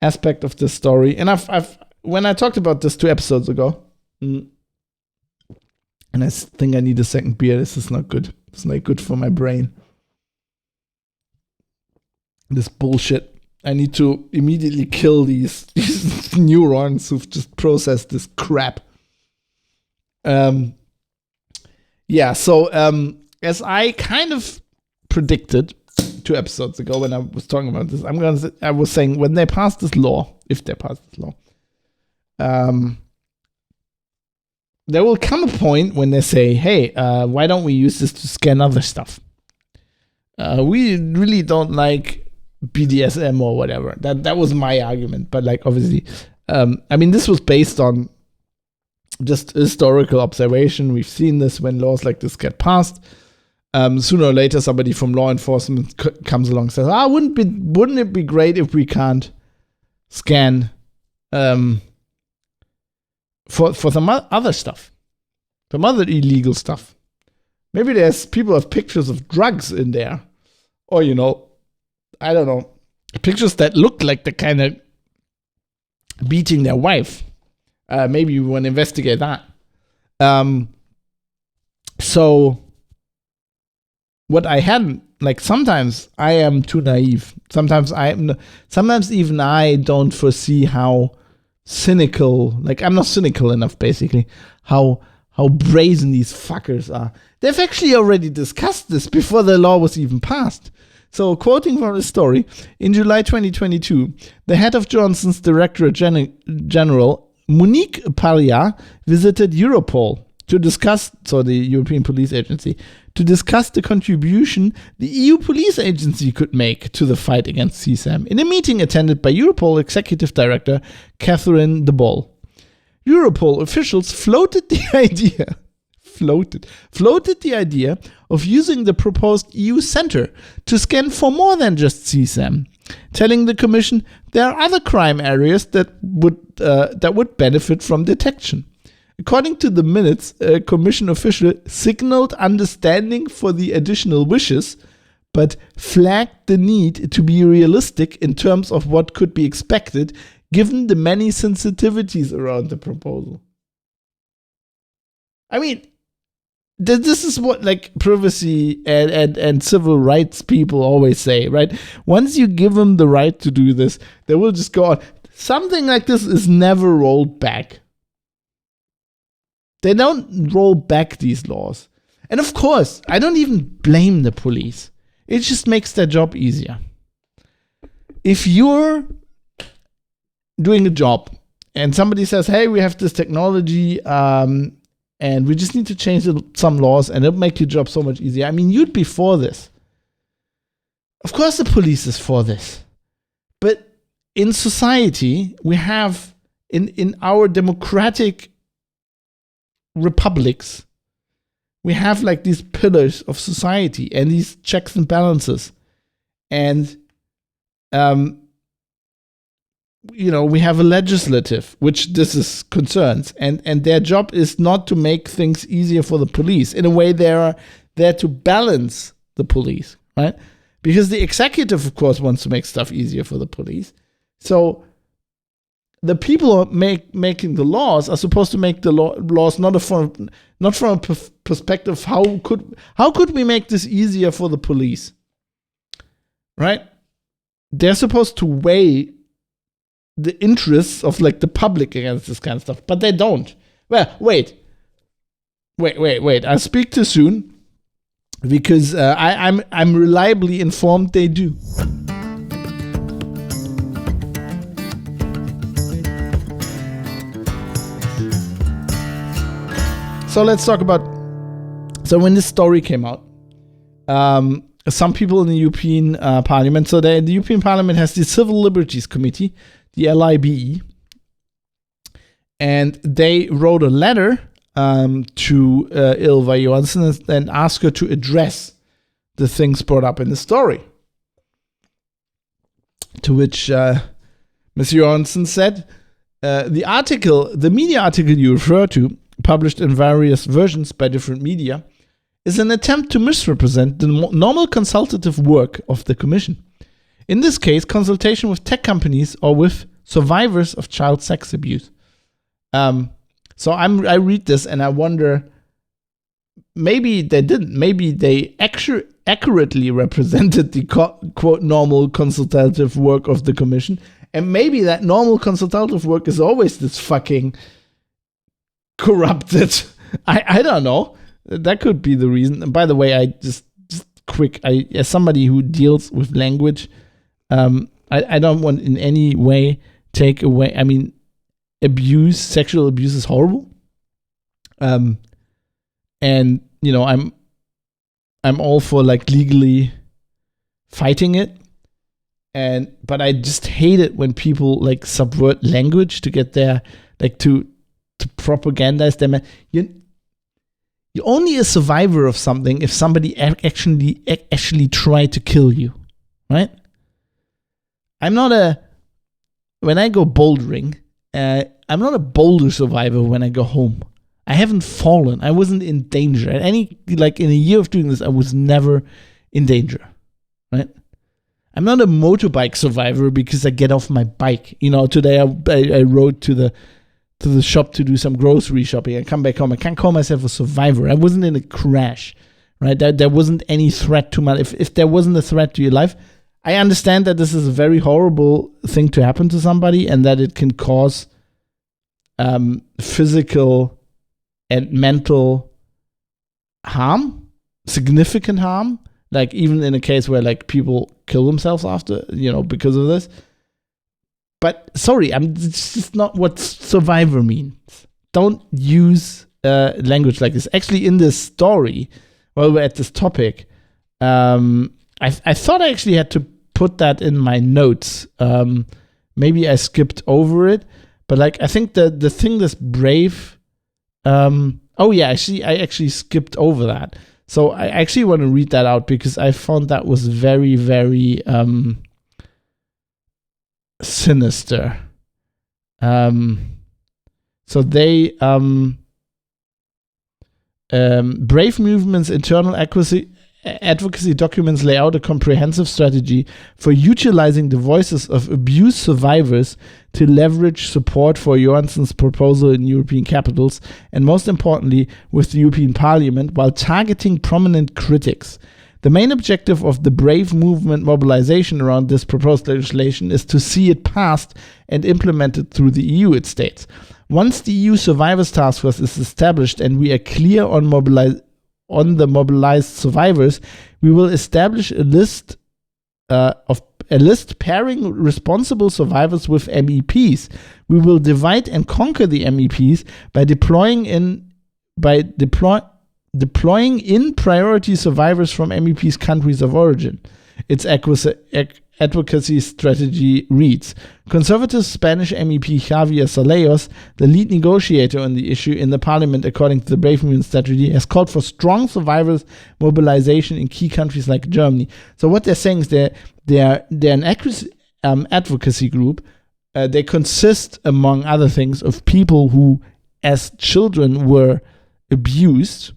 aspect of this story, and I've when I talked about this 2 episodes ago, and I think I need a second beer. This is not good. It's not good for my brain. This bullshit. I need to immediately kill these neurons who've just processed this crap. So as I kind of predicted 2 episodes ago when I was talking about this, I was saying when they pass this law, if they pass this law, there will come a point when they say, hey, why don't we use this to scan other stuff? We really don't like BDSM or whatever. That was my argument. But obviously, this was based on just historical observation. We've seen this when laws like this get passed. Sooner or later, somebody from law enforcement comes along and says, wouldn't it be great if we can't scan for some other stuff, some other illegal stuff. Maybe there's people have pictures of drugs in there, or I don't know, pictures that look like the kind of beating their wife. Maybe we want to investigate that. So what I hadn't, sometimes I am too naive. Sometimes even I don't foresee how cynical, I'm not cynical enough, basically, how brazen these fuckers are. They've actually already discussed this before the law was even passed. So, quoting from the story, in July 2022, the head of Johnson's Directorate General, Monique Parria, visited Europol to discuss, the European Police Agency, to discuss the contribution the EU police agency could make to the fight against CSAM in a meeting attended by Europol Executive Director Catherine de Boll. Europol officials floated the idea of using the proposed EU center to scan for more than just CSAM, telling the Commission there are other crime areas that would benefit from detection. According to the minutes, a Commission official signaled understanding for the additional wishes, but flagged the need to be realistic in terms of what could be expected given the many sensitivities around the proposal. This is what privacy and civil rights people always say, right? Once you give them the right to do this, they will just go on. Something like this is never rolled back. They don't roll back these laws. And of course, I don't even blame the police. It just makes their job easier. If you're doing a job and somebody says, hey, we have this technology, and and we just need to change some laws, and it'll make your job so much easier. I mean, you'd be for this. Of course the police is for this. But in society, we have, in our democratic republics, we have like these pillars of society and these checks and balances. And, we have a legislative, which this is concerns, and their job is not to make things easier for the police. In a way, they are there to balance the police, right? Because the executive, of course, wants to make stuff easier for the police. So the people making the laws are supposed to make the laws not from a perspective how could we make this easier for the police, right? They're supposed to weigh the interests of like the public against this kind of stuff, but they don't. Well, wait. I speak too soon because I'm reliably informed they do. So let's talk about. So when this story came out, some people in the European Parliament. So the European Parliament has the Civil Liberties Committee, the LIBE, and they wrote a letter to Ylva Johansson and asked her to address the things brought up in the story. To which Ms. Johansson said, the media article you refer to, published in various versions by different media, is an attempt to misrepresent the normal consultative work of the Commission. In this case, consultation with tech companies or with survivors of child sex abuse. So I read this and I wonder, maybe they didn't. Maybe they accurately represented the quote normal consultative work of the Commission, and maybe that normal consultative work is always this fucking corrupted. I don't know. That could be the reason. And by the way, I just quick. As somebody who deals with language, I don't want in any way take away. I mean, sexual abuse is horrible. And I'm all for like legally fighting it. But I just hate it when people like subvert language to get their like to propagandize them. You're only a survivor of something if somebody actually tried to kill you, right? When I go bouldering, I'm not a boulder survivor when I go home. I haven't fallen. I wasn't in danger. In a year of doing this, I was never in danger, right? I'm not a motorbike survivor because I get off my bike. Today I rode to the shop to do some grocery shopping. I come back home. I can't call myself a survivor. I wasn't in a crash, right? There wasn't any threat to my life. If there wasn't a threat to your life, I understand that this is a very horrible thing to happen to somebody and that it can cause physical and mental harm, significant harm. Like even in a case where like people kill themselves after, because of this. But sorry, it's just not what survivor means. Don't use language like this. Actually, in this story, while we're at this topic, I thought I actually had to put that in my notes. Maybe I skipped over it, but like I think the thing that's brave. I actually skipped over that. So I actually want to read that out because I found that was very, very sinister. So they Brave Movement's internal advocacy documents lay out a comprehensive strategy for utilizing the voices of abuse survivors to leverage support for Johansson's proposal in European capitals, and most importantly, with the European Parliament, while targeting prominent critics. The main objective of the Brave Movement mobilization around this proposed legislation is to see it passed and implemented through the EU, it states. Once the EU Survivors Task Force is established and we are clear on the mobilized survivors, we will establish a list pairing responsible survivors with MEPs. We will divide and conquer the MEPs by deploying in by deploying in priority survivors from MEP's countries of origin. Its advocacy strategy reads, conservative Spanish MEP Javier Saleyos, the lead negotiator on the issue in the parliament according to the Brave New strategy, has called for strong survivors mobilization in key countries like Germany. So what they're saying is they're an advocacy group. They consist, among other things, of people who, as children, were abused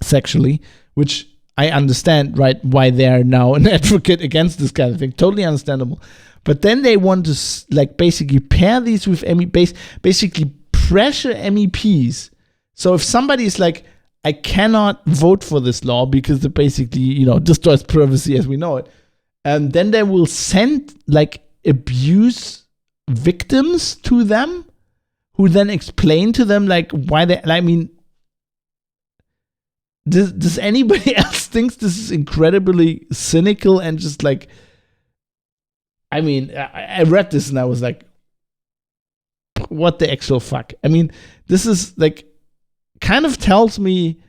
sexually, which I understand, right, why they're now an advocate against this kind of thing. Totally understandable. But then they want to basically pair these with basically pressure MEPs. So if somebody is like, I cannot vote for this law because it basically, destroys privacy as we know it, and then they will send abuse victims to them, who then explain to them why they. Does anybody else think this is incredibly cynical and just I read this and I was like, what the actual fuck? This is kind of tells me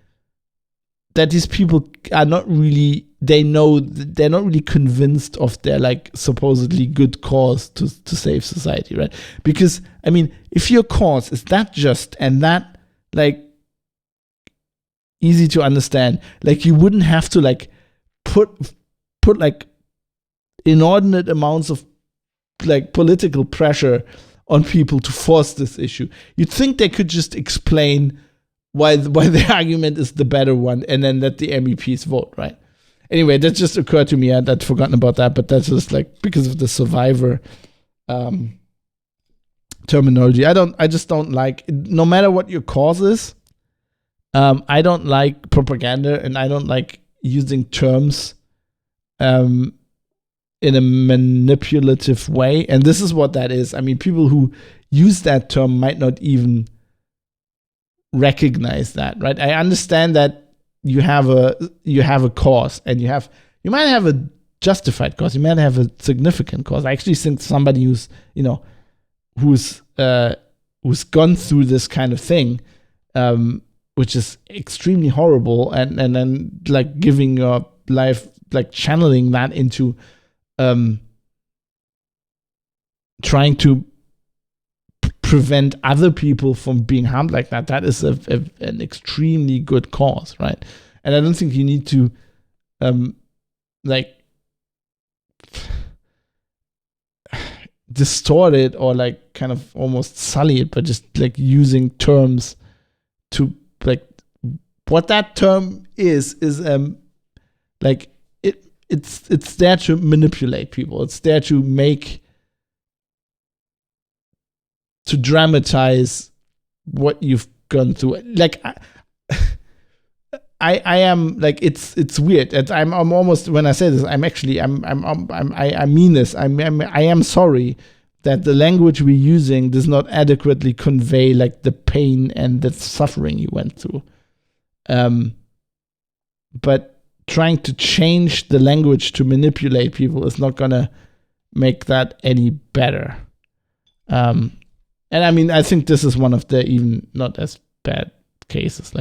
that these people are not really, they're not really convinced of their supposedly good cause to save society, right? Because, if your cause is that just and that easy to understand, you wouldn't have to put inordinate amounts of political pressure on people to force this issue. You'd think they could just explain why the argument is the better one and then let the MEPs vote, right? Anyway, that just occurred to me. I'd forgotten about that, but that's just because of the survivor terminology. I just don't like, no matter what your cause is, I don't like propaganda, and I don't like using terms in a manipulative way. And this is what that is. People who use that term might not even recognize that, right? I understand that you have a cause, and you might have a justified cause, you might have a significant cause. I actually think somebody who's gone through this kind of thing, which is extremely horrible, and then giving your life, channeling that into trying to prevent other people from being harmed like that. That is an extremely good cause, right? And I don't think you need to distort it or kind of almost sully it, but just using terms to what that term is it's there to manipulate people. It's there to dramatize what you've gone through. I am it's weird. I'm almost, when I say this, I mean this. I am sorry that the language we're using does not adequately convey the pain and the suffering you went through. But trying to change the language to manipulate people is not gonna make that any better. And I think this is one of the even not as bad cases.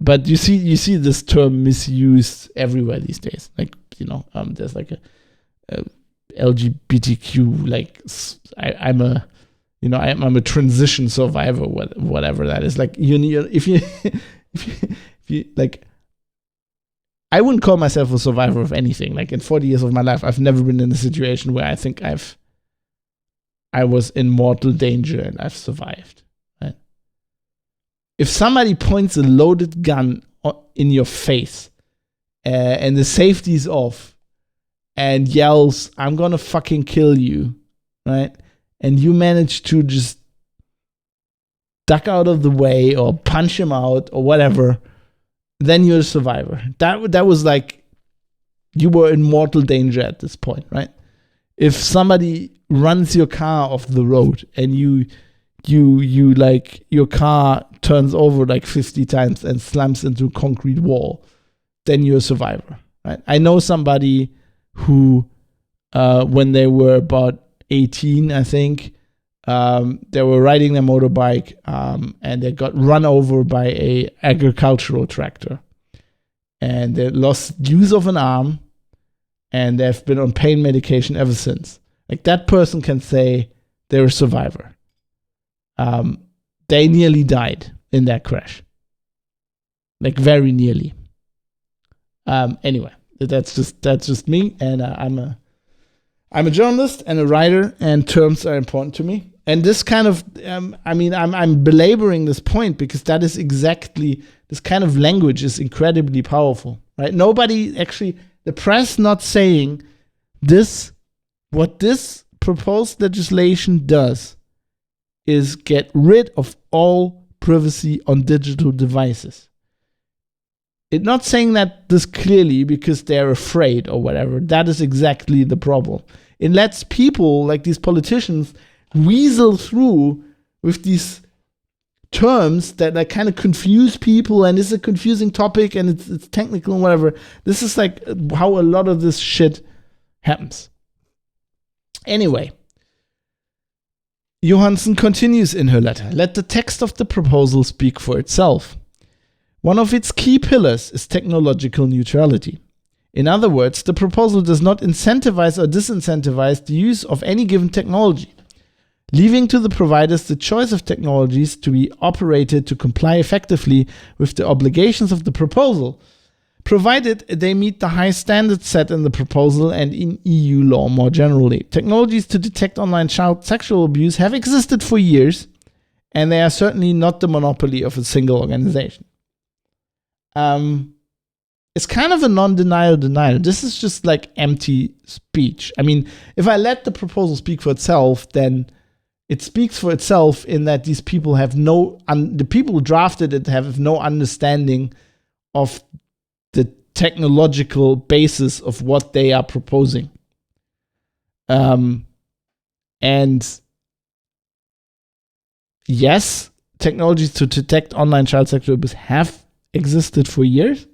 But you see this term misused everywhere these days. There's a LGBTQ, I'm a transition survivor, whatever that is. If you I wouldn't call myself a survivor of anything. In 40 years of my life, I've never been in a situation where I think I was in mortal danger and I've survived. Right? If somebody points a loaded gun in your face and the safety's off and yells, "I'm gonna fucking kill you," right? And you manage to just duck out of the way or punch him out or whatever, then you're a survivor. That was you were in mortal danger at this point, right? If somebody runs your car off the road and you your car turns over 50 times and slams into a concrete wall, then you're a survivor, right? I know somebody who, when they were about 18, I think, They were riding their motorbike, and they got run over by a agricultural tractor. And they lost use of an arm, and they've been on pain medication ever since. Like, that person can say they're a survivor. They nearly died in that crash. Like, very nearly. Anyway, that's just me, and I'm a journalist and a writer, and terms are important to me. And this kind of, I'm belaboring this point because that is exactly, this kind of language is incredibly powerful, right? Nobody actually, the press not saying this, what this proposed legislation does is get rid of all privacy on digital devices. It's not saying that this clearly because they're afraid or whatever. That is exactly the problem. It lets people, like these politicians, weasel through with these terms that kind of confuse people, and it's a confusing topic, and it's technical and whatever. This is like how a lot of this shit happens. Anyway, Johansson continues in her letter. Let the text of the proposal speak for itself. One of its key pillars is technological neutrality. In other words, the proposal does not incentivize or disincentivize the use of any given technology, leaving to the providers the choice of technologies to be operated to comply effectively with the obligations of the proposal, provided they meet the high standards set in the proposal and in EU law more generally. Technologies to detect online child sexual abuse have existed for years, and they are certainly not the monopoly of a single organization. It's kind of a non-denial denial. This is just like empty speech. I mean, if I let the proposal speak for itself, then it speaks for itself in that these people have the people who drafted it have no understanding of the technological basis of what they are proposing. And yes, technologies to detect online child sexual abuse have existed for years.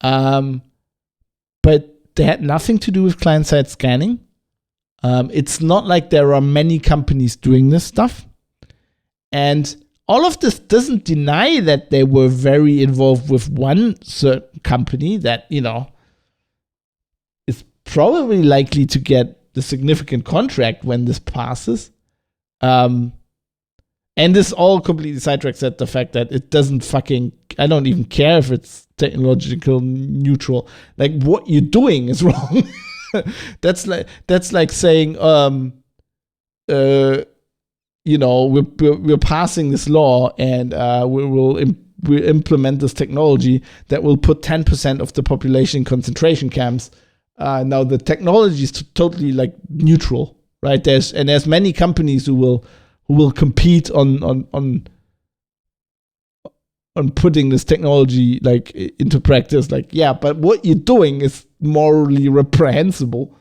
But they had nothing to do with client-side scanning. It's not like there are many companies doing this stuff. And all of this doesn't deny that they were very involved with one certain company that, is probably likely to get the significant contract when this passes. And this all completely sidetracks at the fact that it doesn't I don't even care if it's technological neutral. Like, what you're doing is wrong. That's like saying, we're passing this law, and we'll implement this technology that will put 10% of the population in concentration camps. Now the technology is totally like neutral, right? There's many companies who will compete on putting this technology like into practice. Like, yeah, but what you're doing is morally reprehensible.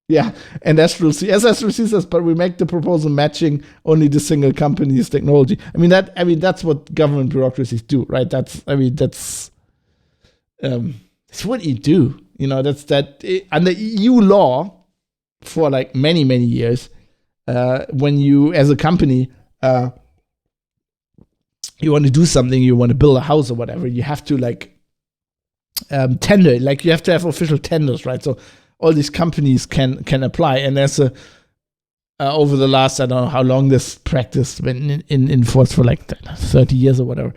Yeah, and SSRC says, but we make the proposal matching only the single company's technology. I mean that's what government bureaucracies do, right? That's what you do. That's under EU law for like many, many years. When you, as a company, you want to do something, you want to build a house or whatever, you have to tender, like you have to have official tenders, right? So all these companies can apply, and there's over the last, I don't know how long this practice been in force, for like 30 years or whatever.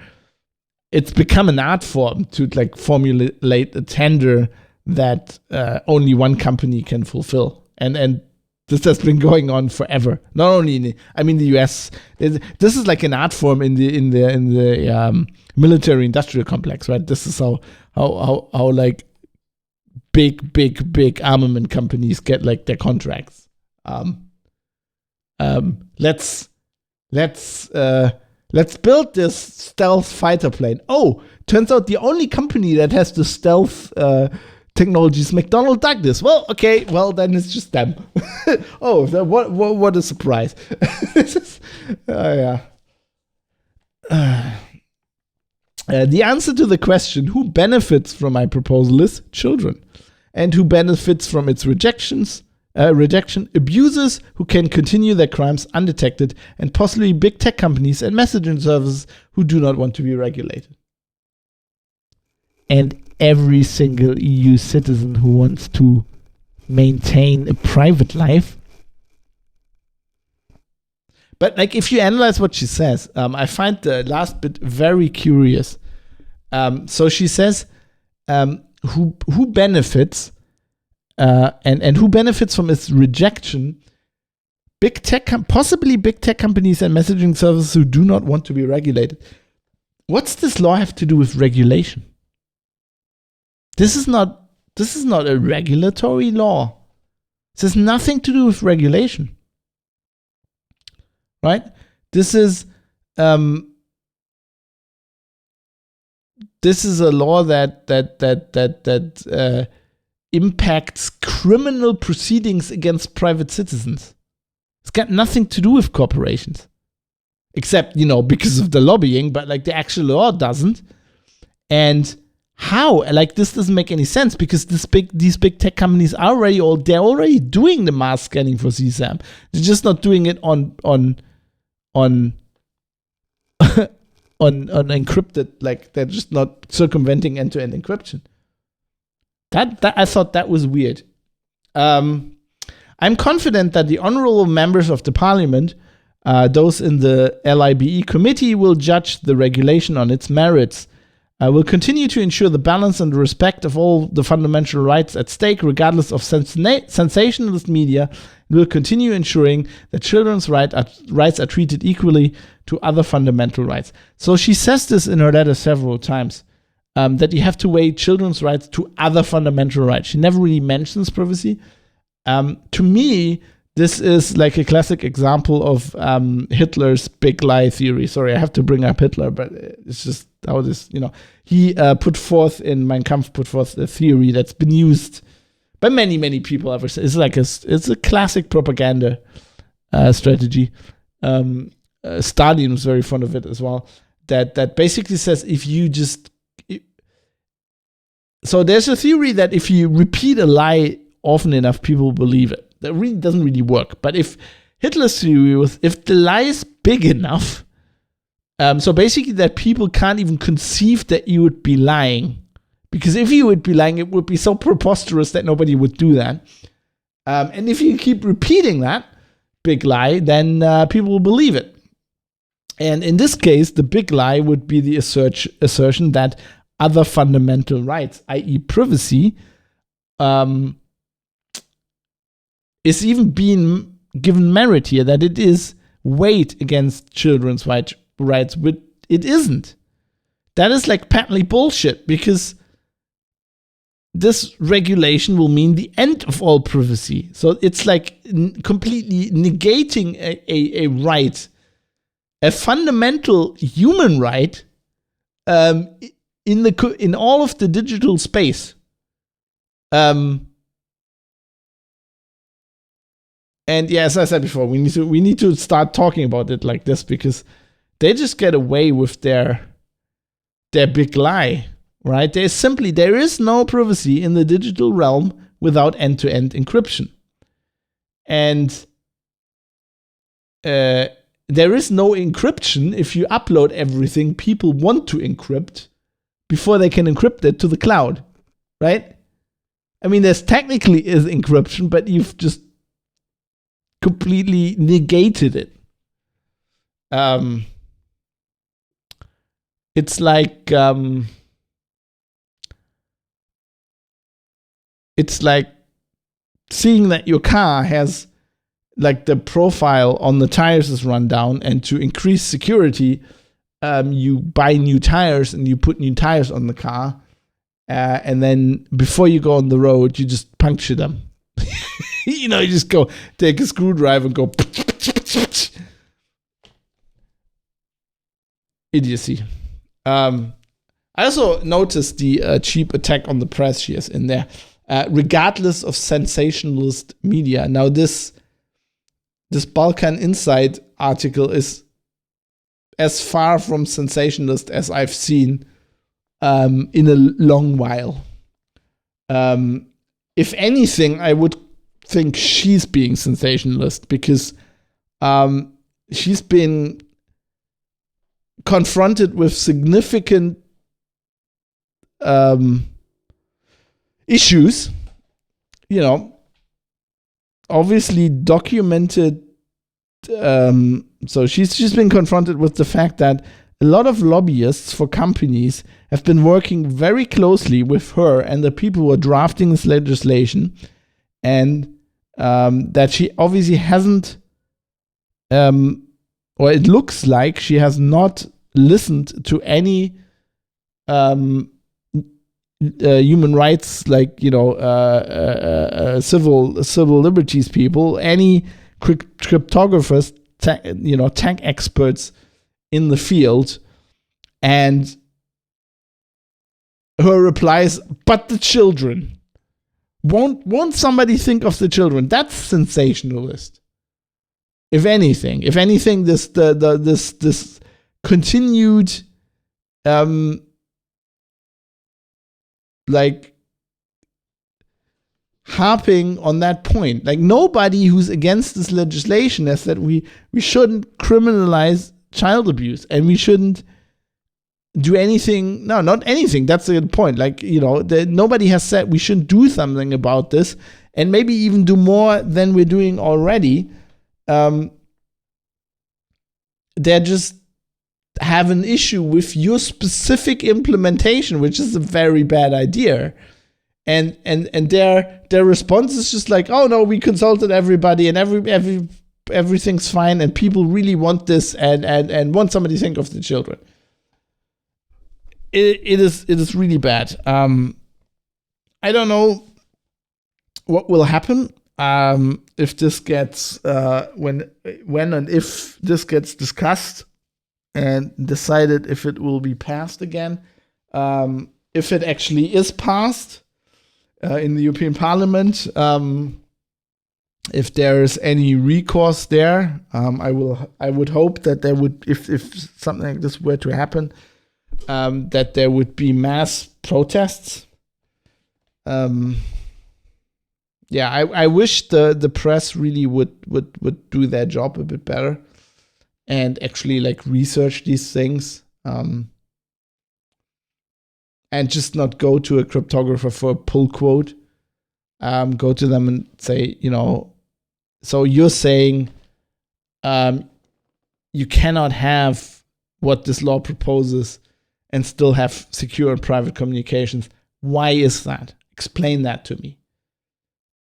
It's become an art form to like formulate a tender that only one company can fulfill, and this has been going on forever. Not only in the US. This is like an art form in the military industrial complex, right? This is how like big armament companies get like their contracts. Let's build this stealth fighter plane. Oh, turns out the only company that has the stealth technologies, McDonnell Douglas. Well, okay, then it's just them. Oh, what a surprise. Yeah. The answer to the question, who benefits from my proposal, is children. And who benefits from its rejections? rejection, abusers who can continue their crimes undetected, and possibly big tech companies and messaging services who do not want to be regulated. And every single EU citizen who wants to maintain a private life. But like, if you analyze what she says, I find the last bit very curious. So she says, who benefits, and who benefits from its rejection? Possibly big tech companies and messaging services who do not want to be regulated. What's this law have to do with regulation? This is not a regulatory law. This has nothing to do with regulation. Right? This is a law that impacts criminal proceedings against private citizens. It's got nothing to do with corporations, except, because of the lobbying, but like the actual law doesn't. And how? Like, this doesn't make any sense, because these big tech companies are already doing the mass scanning for CSAM. They're just not doing it on encrypted, like they're just not circumventing end-to-end encryption. That I thought that was weird. I'm confident that the honorable members of the parliament, those in the LIBE committee, will judge the regulation on its merits. Will continue to ensure the balance and the respect of all the fundamental rights at stake, regardless of sensationalist media. Will continue ensuring that children's rights are treated equally to other fundamental rights. So she says this in her letter several times, that you have to weigh children's rights to other fundamental rights. She never really mentions privacy. To me, this is like a classic example of Hitler's big lie theory. Sorry, I have to bring up Hitler, but it's just how this, he put forth in Mein Kampf, a theory that's been used by many, many people ever since. It's a classic propaganda strategy. Stalin was very fond of it as well. That basically says so there's a theory that if you repeat a lie often enough, people believe it. That really doesn't really work. But if Hitler's theory was, if the lie is big enough, so basically that people can't even conceive that you would be lying. Because if you would be lying, it would be so preposterous that nobody would do that. And if you keep repeating that big lie, then people will believe it. And in this case, the big lie would be the assertion that other fundamental rights, i.e. privacy, is even being given merit here, that it is weighed against children's rights, but it isn't. That is like patently bullshit, because this regulation will mean the end of all privacy. So it's like completely negating a right, a fundamental human right, in all of the digital space. And yeah, as I said before, we need to start talking about it like this, because they just get away with their big lie, right? There is no privacy in the digital realm without end-to-end encryption. And there is no encryption if you upload everything people want to encrypt before they can encrypt it to the cloud, right? I mean, there's technically is encryption, but you've just completely negated it. It's like seeing that your car has like the profile on the tires is run down, and to increase security, you buy new tires and you put new tires on the car, and then before you go on the road, you just puncture them. You just go take a screwdriver and go. Idiocy. I also noticed the cheap attack on the press she has in there. Regardless of sensationalist media. Now this Balkan Insight article is as far from sensationalist as I've seen in a long while. If anything, I would think she's being sensationalist because she's been confronted with significant issues, obviously documented. So she's been confronted with the fact that a lot of lobbyists for companies have been working very closely with her and the people who are drafting this legislation, and that she obviously hasn't, or it looks like she has not listened to any human rights, like civil liberties people, any cryptographers, tech experts in the field, and her replies, "But the children, won't somebody think of the children?" That's sensationalist. If anything, this continued like harping on that point. Like, nobody who's against this legislation has said we shouldn't criminalize child abuse and we shouldn't do anything. No, not anything. That's the point. Like, nobody has said we shouldn't do something about this, and maybe even do more than we're doing already. They just have an issue with your specific implementation, which is a very bad idea. And their response is just like, "Oh no, we consulted everybody and everything's fine, and people really want this and want somebody to think of the children." It is really bad. I don't know what will happen if this gets when and if this gets discussed and decided if it will be passed again. If it actually is passed in the European Parliament, if there is any recourse there, I would hope that there would, if something like this were to happen, that there would be mass protests. I wish the press really would do their job a bit better and actually like research these things, and just not go to a cryptographer for a pull quote. Go to them and say, so you're saying you cannot have what this law proposes and still have secure and private communications. Why is that? Explain that to me.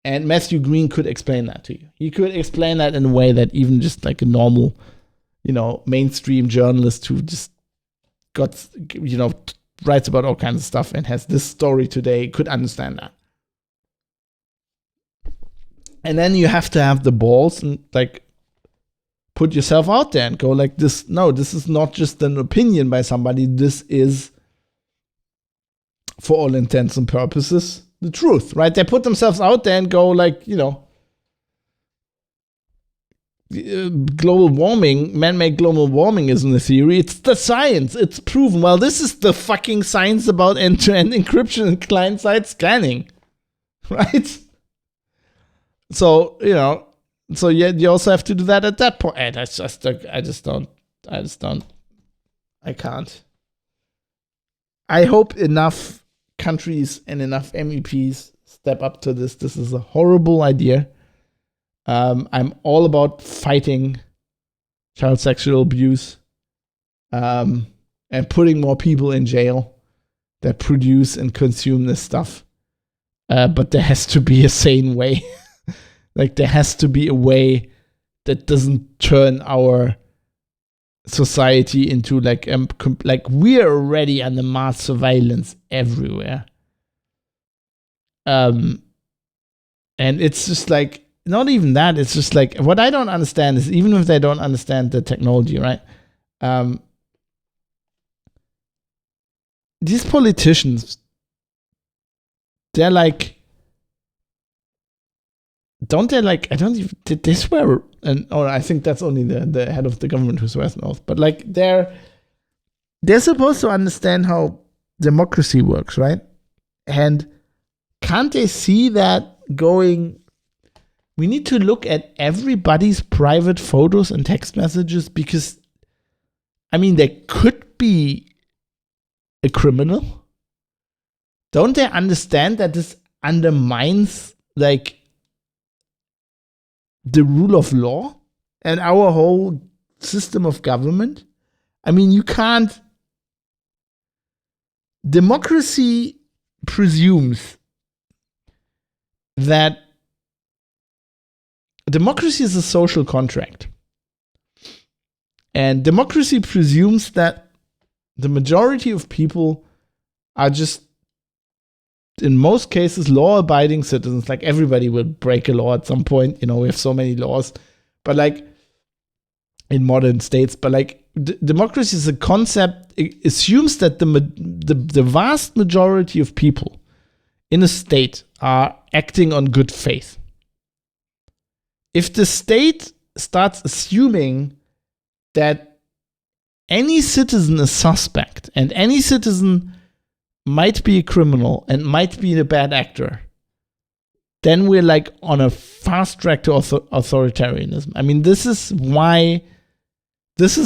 And Matthew Green could explain that to you. He could explain that in a way that even just like a normal, mainstream journalist who just got, writes about all kinds of stuff and has this story today could understand that. And then you have to have the balls and like put yourself out there and go like this. No, this is not just an opinion by somebody. This is, for all intents and purposes, the truth, right? They put themselves out there and go like, global warming, man-made global warming isn't a theory. It's the science. It's proven. Well, this is the fucking science about end-to-end encryption and client-side scanning, right? So, you also have to do that at that point. And I can't. I hope enough countries and enough MEPs step up to this. This is a horrible idea. I'm all about fighting child sexual abuse, and putting more people in jail that produce and consume this stuff. But there has to be a sane way. Like, there has to be a way that doesn't turn our society into like we're already under mass surveillance everywhere. And it's just like, not even that, it's just like, what I don't understand is, even if they don't understand the technology, right? These politicians, they're like, don't they like, did they swear? Or I think that's only the head of the government who swears an oath. But like, they're supposed to understand how democracy works, right? And can't they see that going we need to look at everybody's private photos and text messages because, I mean, there could be a criminal. Don't they understand that this undermines, like, the rule of law and our whole system of government? I mean, you can't. Democracy presumes that democracy is a social contract. And democracy presumes that the majority of people are just, in most cases, law-abiding citizens. Like, everybody will break a law at some point. You know, we have so many laws. But, like, in modern states. But, like, democracy is a concept. It assumes that the vast majority of people in a state are acting on good faith. If the state starts assuming that any citizen is suspect and any citizen might be a criminal and might be a bad actor, then we're like on a fast track to authoritarianism. I mean, this is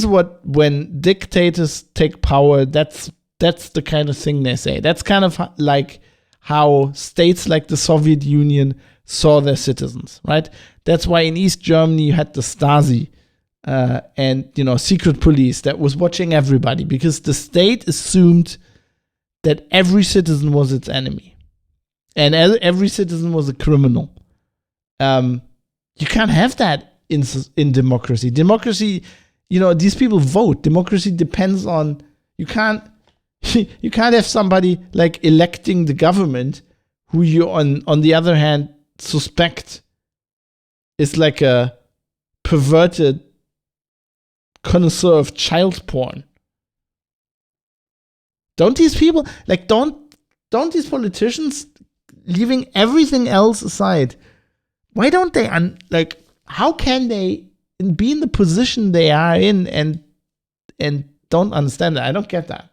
what, when dictators take power, that's the kind of thing they say. That's kind of like how states like the Soviet Union saw their citizens, right? That's why in East Germany you had the Stasi and, you know, secret police that was watching everybody, because the state assumed that every citizen was its enemy and every citizen was a criminal. You can't have that in democracy. Democracy, you know, these people vote. Democracy depends on, you can't have somebody like electing the government who you on the other hand suspect is like a perverted connoisseur of child porn. Don't these people, like, don't these politicians, leaving everything else aside, why don't they like, how can they be in the position they are in and don't understand that? I don't get that.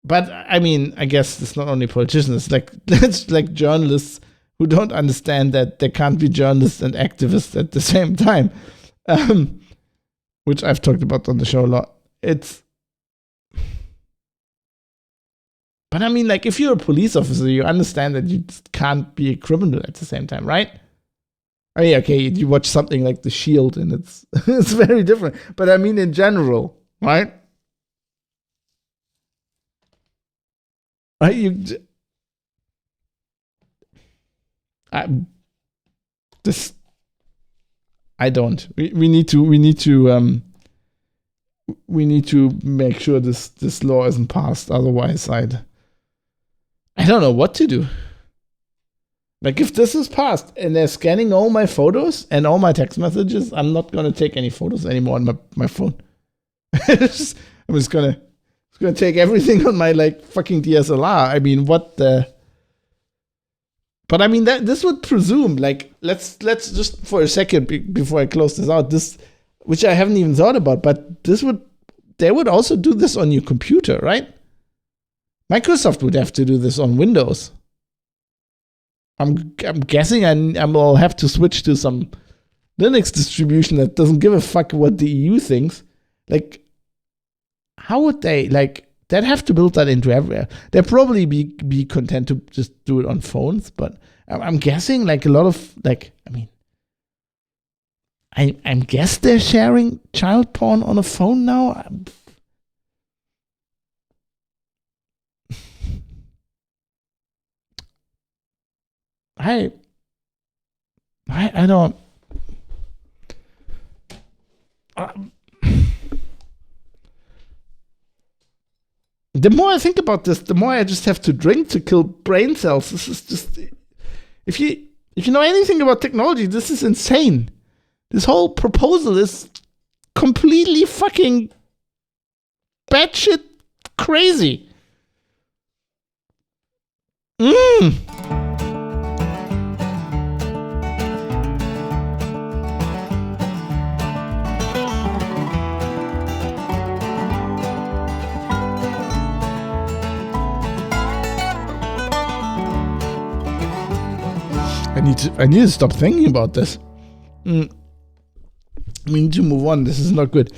But I mean, I guess it's not only politicians, it's like journalists who don't understand that there can't be journalists and activists at the same time, which I've talked about on the show a lot. But I mean, like, if you're a police officer, you understand that you just can't be a criminal at the same time, right? I mean, okay, you watch something like The Shield and it's it's very different. But I mean, in general, right? I don't. We need to make sure this law isn't passed. Otherwise, I don't know what to do. Like, if this is passed and they're scanning all my photos and all my text messages, I'm not gonna take any photos anymore on my phone. I'm just gonna take everything on my, like, fucking DSLR. I mean, what the? But I mean, that this would presume, like, let's just for a second before I close this out, this, which I haven't even thought about, but they would also do this on your computer, right? Microsoft would have to do this on Windows. I'm guessing I'll have to switch to some Linux distribution that doesn't give a fuck what the EU thinks. Like, how would they, like, they'd have to build that into everywhere. They'd probably be content to just do it on phones, but I'm guessing, like, a lot of, like, I mean, I'm guess they're sharing child porn on a phone now. I don't. The more I think about this, the more I just have to drink to kill brain cells. This is just, if you know anything about technology, this is insane. This whole proposal is completely fucking batshit crazy. I need to stop thinking about this. We need to move on. This is not good.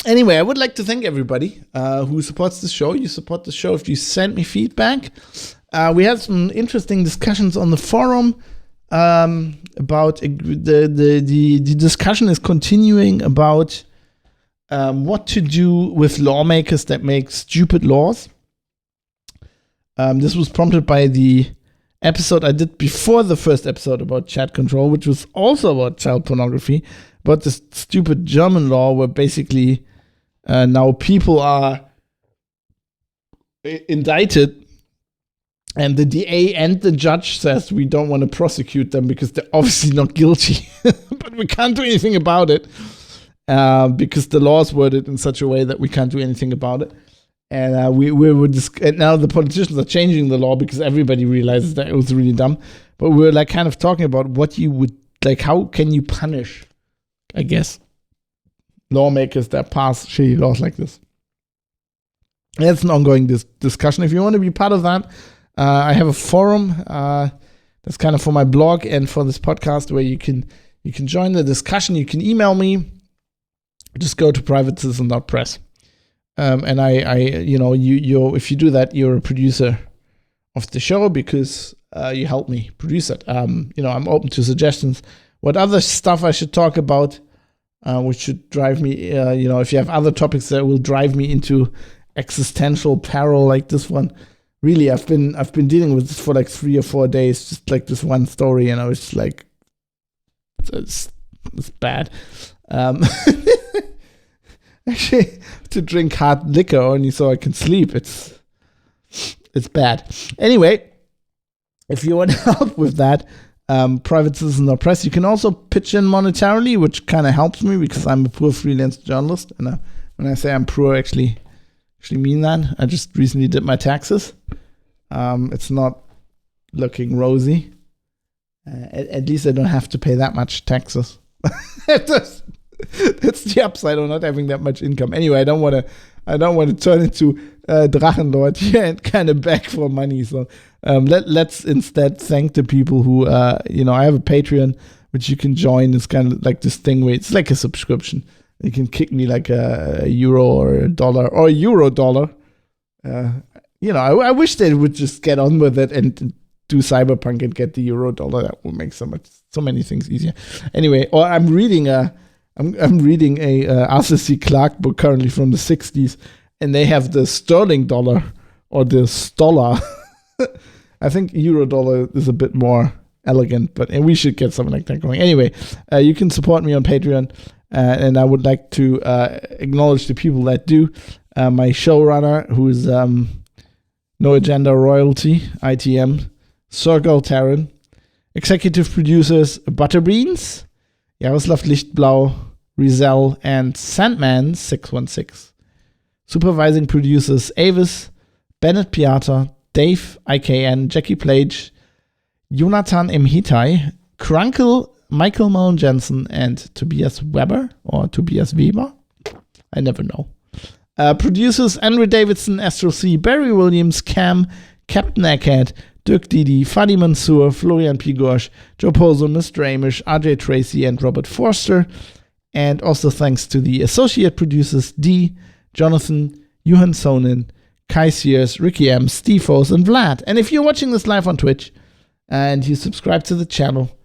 Anyway, I would like to thank everybody who supports the show. You support the show if you send me feedback. We had some interesting discussions on the forum about the discussion is continuing about what to do with lawmakers that make stupid laws. This was prompted by the episode I did before the first episode about chat control, which was also about child pornography, about this stupid German law where basically now people are indicted and the DA and the judge says we don't want to prosecute them because they're obviously not guilty, but we can't do anything about it because the law is worded in such a way that we can't do anything about it. And we were and now the politicians are changing the law because everybody realizes that it was really dumb. But we're like kind of talking about what you would like. How can you punish, I guess, lawmakers that pass shitty laws like this? That's an ongoing discussion. If you want to be part of that, I have a forum that's kind of for my blog and for this podcast where you can join the discussion. You can email me. Just go to privatecitizen.press. And you if you do that, you're a producer of the show because you help me produce it. I'm open to suggestions. What other stuff I should talk about, which should drive me, if you have other topics that will drive me into existential peril like this one. Really, I've been dealing with this for like 3 or 4 days, just like this one story, and I was just like, it's bad. Actually, to drink hard liquor only so I can sleep. It's bad. Anyway, if you want help with that, Private Citizen or Press, you can also pitch in monetarily, which kind of helps me because I'm a poor freelance journalist. And when I say I'm poor, I actually mean that. I just recently did my taxes. It's not looking rosy. At least I don't have to pay that much taxes. That's the upside of not having that much income. Anyway, I don't want to turn into Drachenlord here and kind of beg for money. So let's instead thank the people who I have a Patreon which you can join. It's kind of like this thing where it's like a subscription. You can kick me like a euro or a dollar or a euro dollar. I wish they would just get on with it and do Cyberpunk and get the euro dollar. That would make so many things easier. Anyway, or I'm reading a Arthur C. Clarke book currently from the 60s, and they have the sterling dollar or the stolar. I think euro dollar is a bit more elegant, and we should get something like that going. Anyway, you can support me on Patreon, and I would like to acknowledge the people that do. My showrunner, who is No Agenda Royalty, ITM, Circle Terran, executive producers Butterbeans, Jaroslav Lichtblau, Rizal, and Sandman 616. Supervising producers Avis, Bennett Piata, Dave IKN, Jackie Plage, Jonathan M. Hitai, Krunkle, Michael Mullen Jensen, and Tobias Weber, or Tobias Weber. I never know. Producers Andrew Davidson, Astro C, Barry Williams, Cam, Captain Egghead, Dirk Didi, Fadi Mansour, Florian Pigorsch, Joe Pozo, Mr. Amish, RJ Tracy, and Robert Forster. And also thanks to the associate producers D, Jonathan, Johan Sonin, Kai Sears, Ricky M, Steve Foss, and Vlad. And if you're watching this live on Twitch and you subscribe to the channel,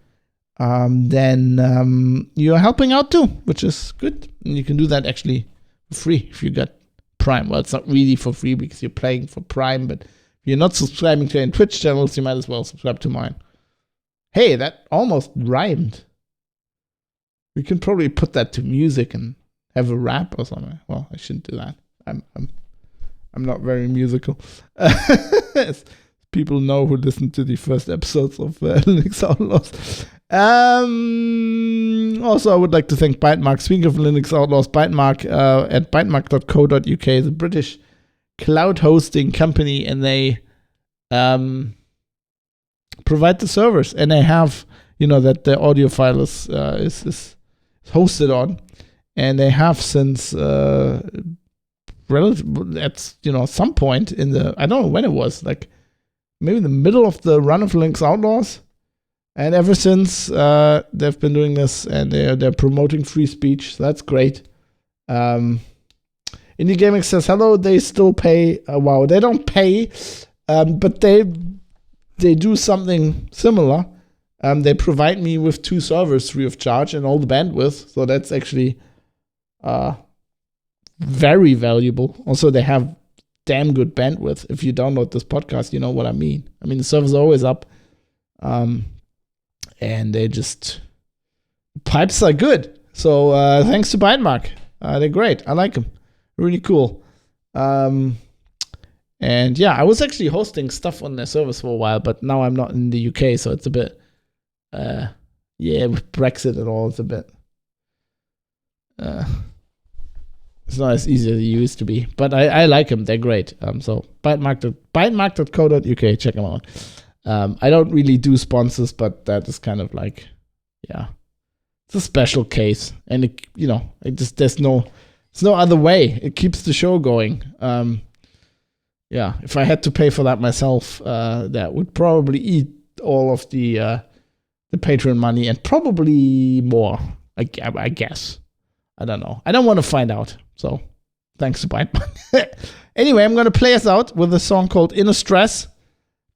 then you're helping out too, which is good. And you can do that actually for free if you got Prime. Well, it's not really for free because you're paying for Prime, but if you're not subscribing to any Twitch channels, you might as well subscribe to mine. Hey, that almost rhymed. We can probably put that to music and have a rap or something. Well, I shouldn't do that. I'm not very musical. As people know who listened to the first episodes of Linux Outlaws. Also, I would like to thank Bytemark. Speaking of Linux Outlaws, Bytemark at bytemark.co.uk is a British cloud hosting company, and they provide the servers, and they have that the audio file is hosted on, and they have since at some point in the, I don't know when it was, like maybe the middle of the run of Lynx Outlaws. And ever since, they've been doing this, and they're promoting free speech. So that's great. Indie Gaming says, hello, they still pay. Wow, they don't pay, but they do something similar. They provide me with 2 servers free of charge and all the bandwidth. So that's actually very valuable. Also, they have damn good bandwidth. If you download this podcast, you know what I mean. I mean, the servers are always up. And they just, pipes are good. So thanks to Bytemark. They're great. I like them. Really cool. And yeah, I was actually hosting stuff on their servers for a while, but now I'm not in the UK, so it's a bit, with Brexit and all, it's a bit, it's not as easy as it used to be. But I like them. They're great. So bytemark.co.uk, check them out. I don't really do sponsors, but that is kind of like, yeah, it's a special case, and there's no other way. It keeps the show going. Yeah, if I had to pay for that myself, that would probably eat all of the Patreon money and probably more. I guess. I don't know. I don't want to find out. So, thanks to Bytemark. Anyway, I'm gonna play us out with a song called "Inner Stress"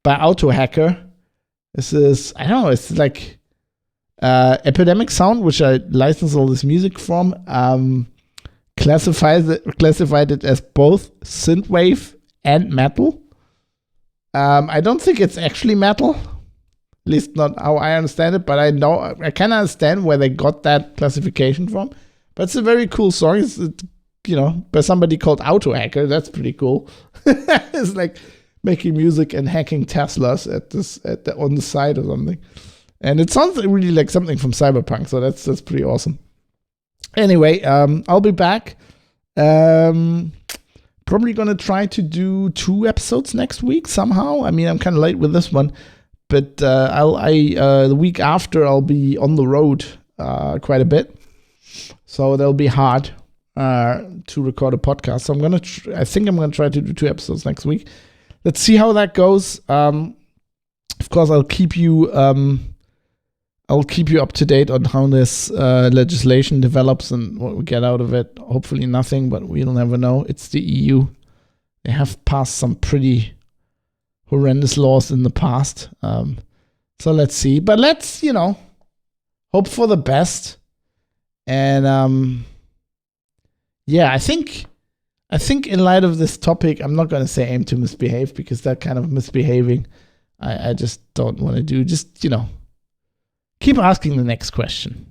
by Auto Hacker. This is, I don't know, it's like Epidemic Sound, which I licensed all this music from, classified it as both synthwave and metal. I don't think it's actually metal, at least not how I understand it, but I can understand where they got that classification from. But it's a very cool song. It's by somebody called Auto Hacker. That's pretty cool. It's like making music and hacking Teslas on the side or something. And it sounds really like something from Cyberpunk, so that's pretty awesome. Anyway, I'll be back. Probably gonna try to do 2 episodes next week somehow. I mean, I'm kind of late with this one, but the week after I'll be on the road quite a bit, so that'll be hard to record a podcast. So I think I'm gonna try to do 2 episodes next week. Let's see how that goes. Of course, I'll keep you up to date on how this legislation develops and what we get out of it. Hopefully nothing, but we'll never know. It's the EU. They have passed some pretty horrendous laws in the past. So let's see. But let's, hope for the best. And I think in light of this topic, I'm not going to say aim to misbehave, because that kind of misbehaving, I just don't want to do. Just, keep asking the next question.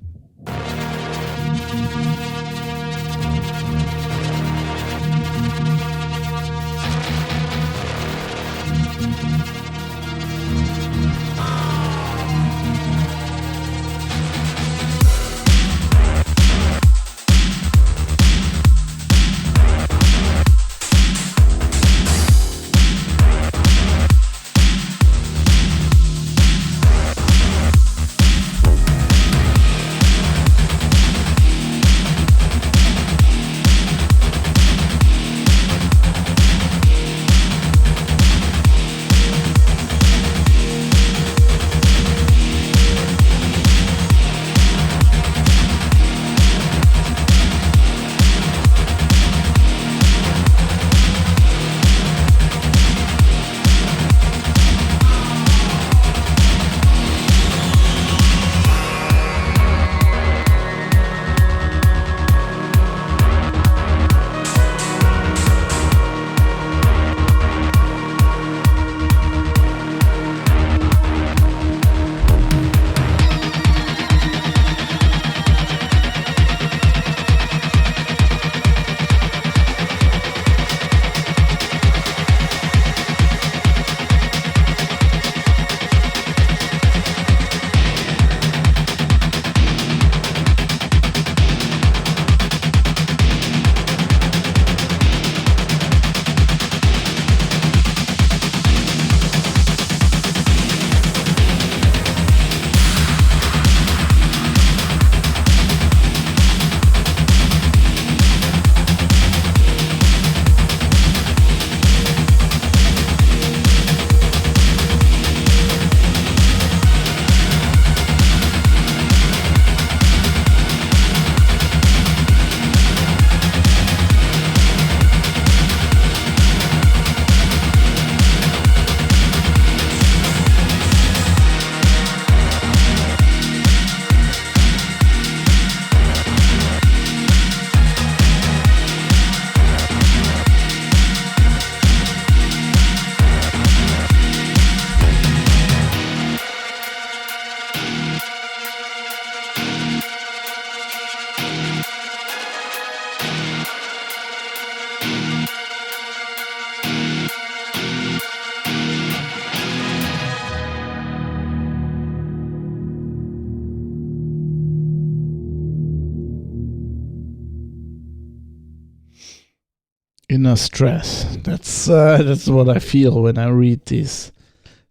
Inner stress. That's what I feel when I read these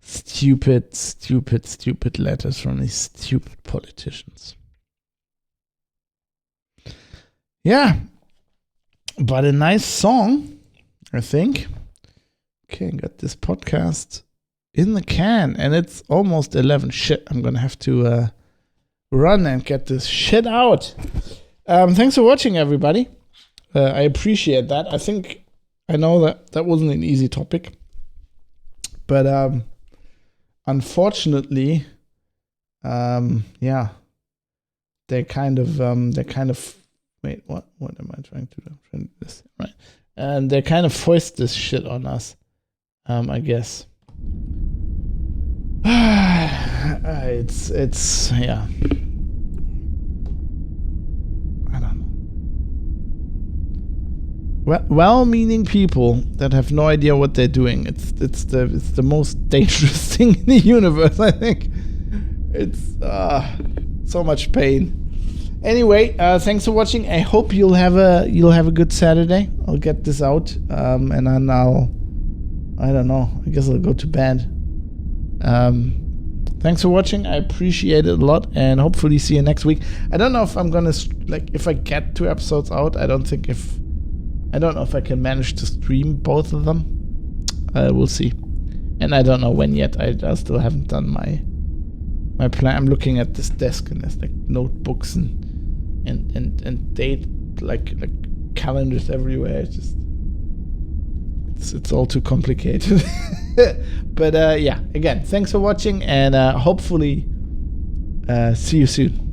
stupid letters from these stupid politicians. Yeah, but a nice song, I think. Okay, got this podcast in the can, and it's almost 11. Shit, I'm gonna have to run and get this shit out. Thanks for watching, everybody. I appreciate that. I know that wasn't an easy topic, but unfortunately, yeah, they're kind of wait, what am I trying to do? I'm trying to do this, right? And they kind of foist this shit on us, I guess. It's yeah. I don't know. Well-meaning people that have no idea what they're doing. It's the most dangerous thing in the universe, I think. It's so much pain. Anyway, thanks for watching. I hope you'll have a good Saturday. I'll get this out, and then I don't know. I guess I'll go to bed. Thanks for watching. I appreciate it a lot, and hopefully see you next week. I don't know if I'm gonna if I get 2 episodes out. I don't know if I can manage to stream both of them. We'll see. And I don't know when yet. I still haven't done my plan. I'm looking at this desk, and there's like notebooks and date like calendars everywhere. It's all too complicated. But yeah, again, thanks for watching, and hopefully see you soon.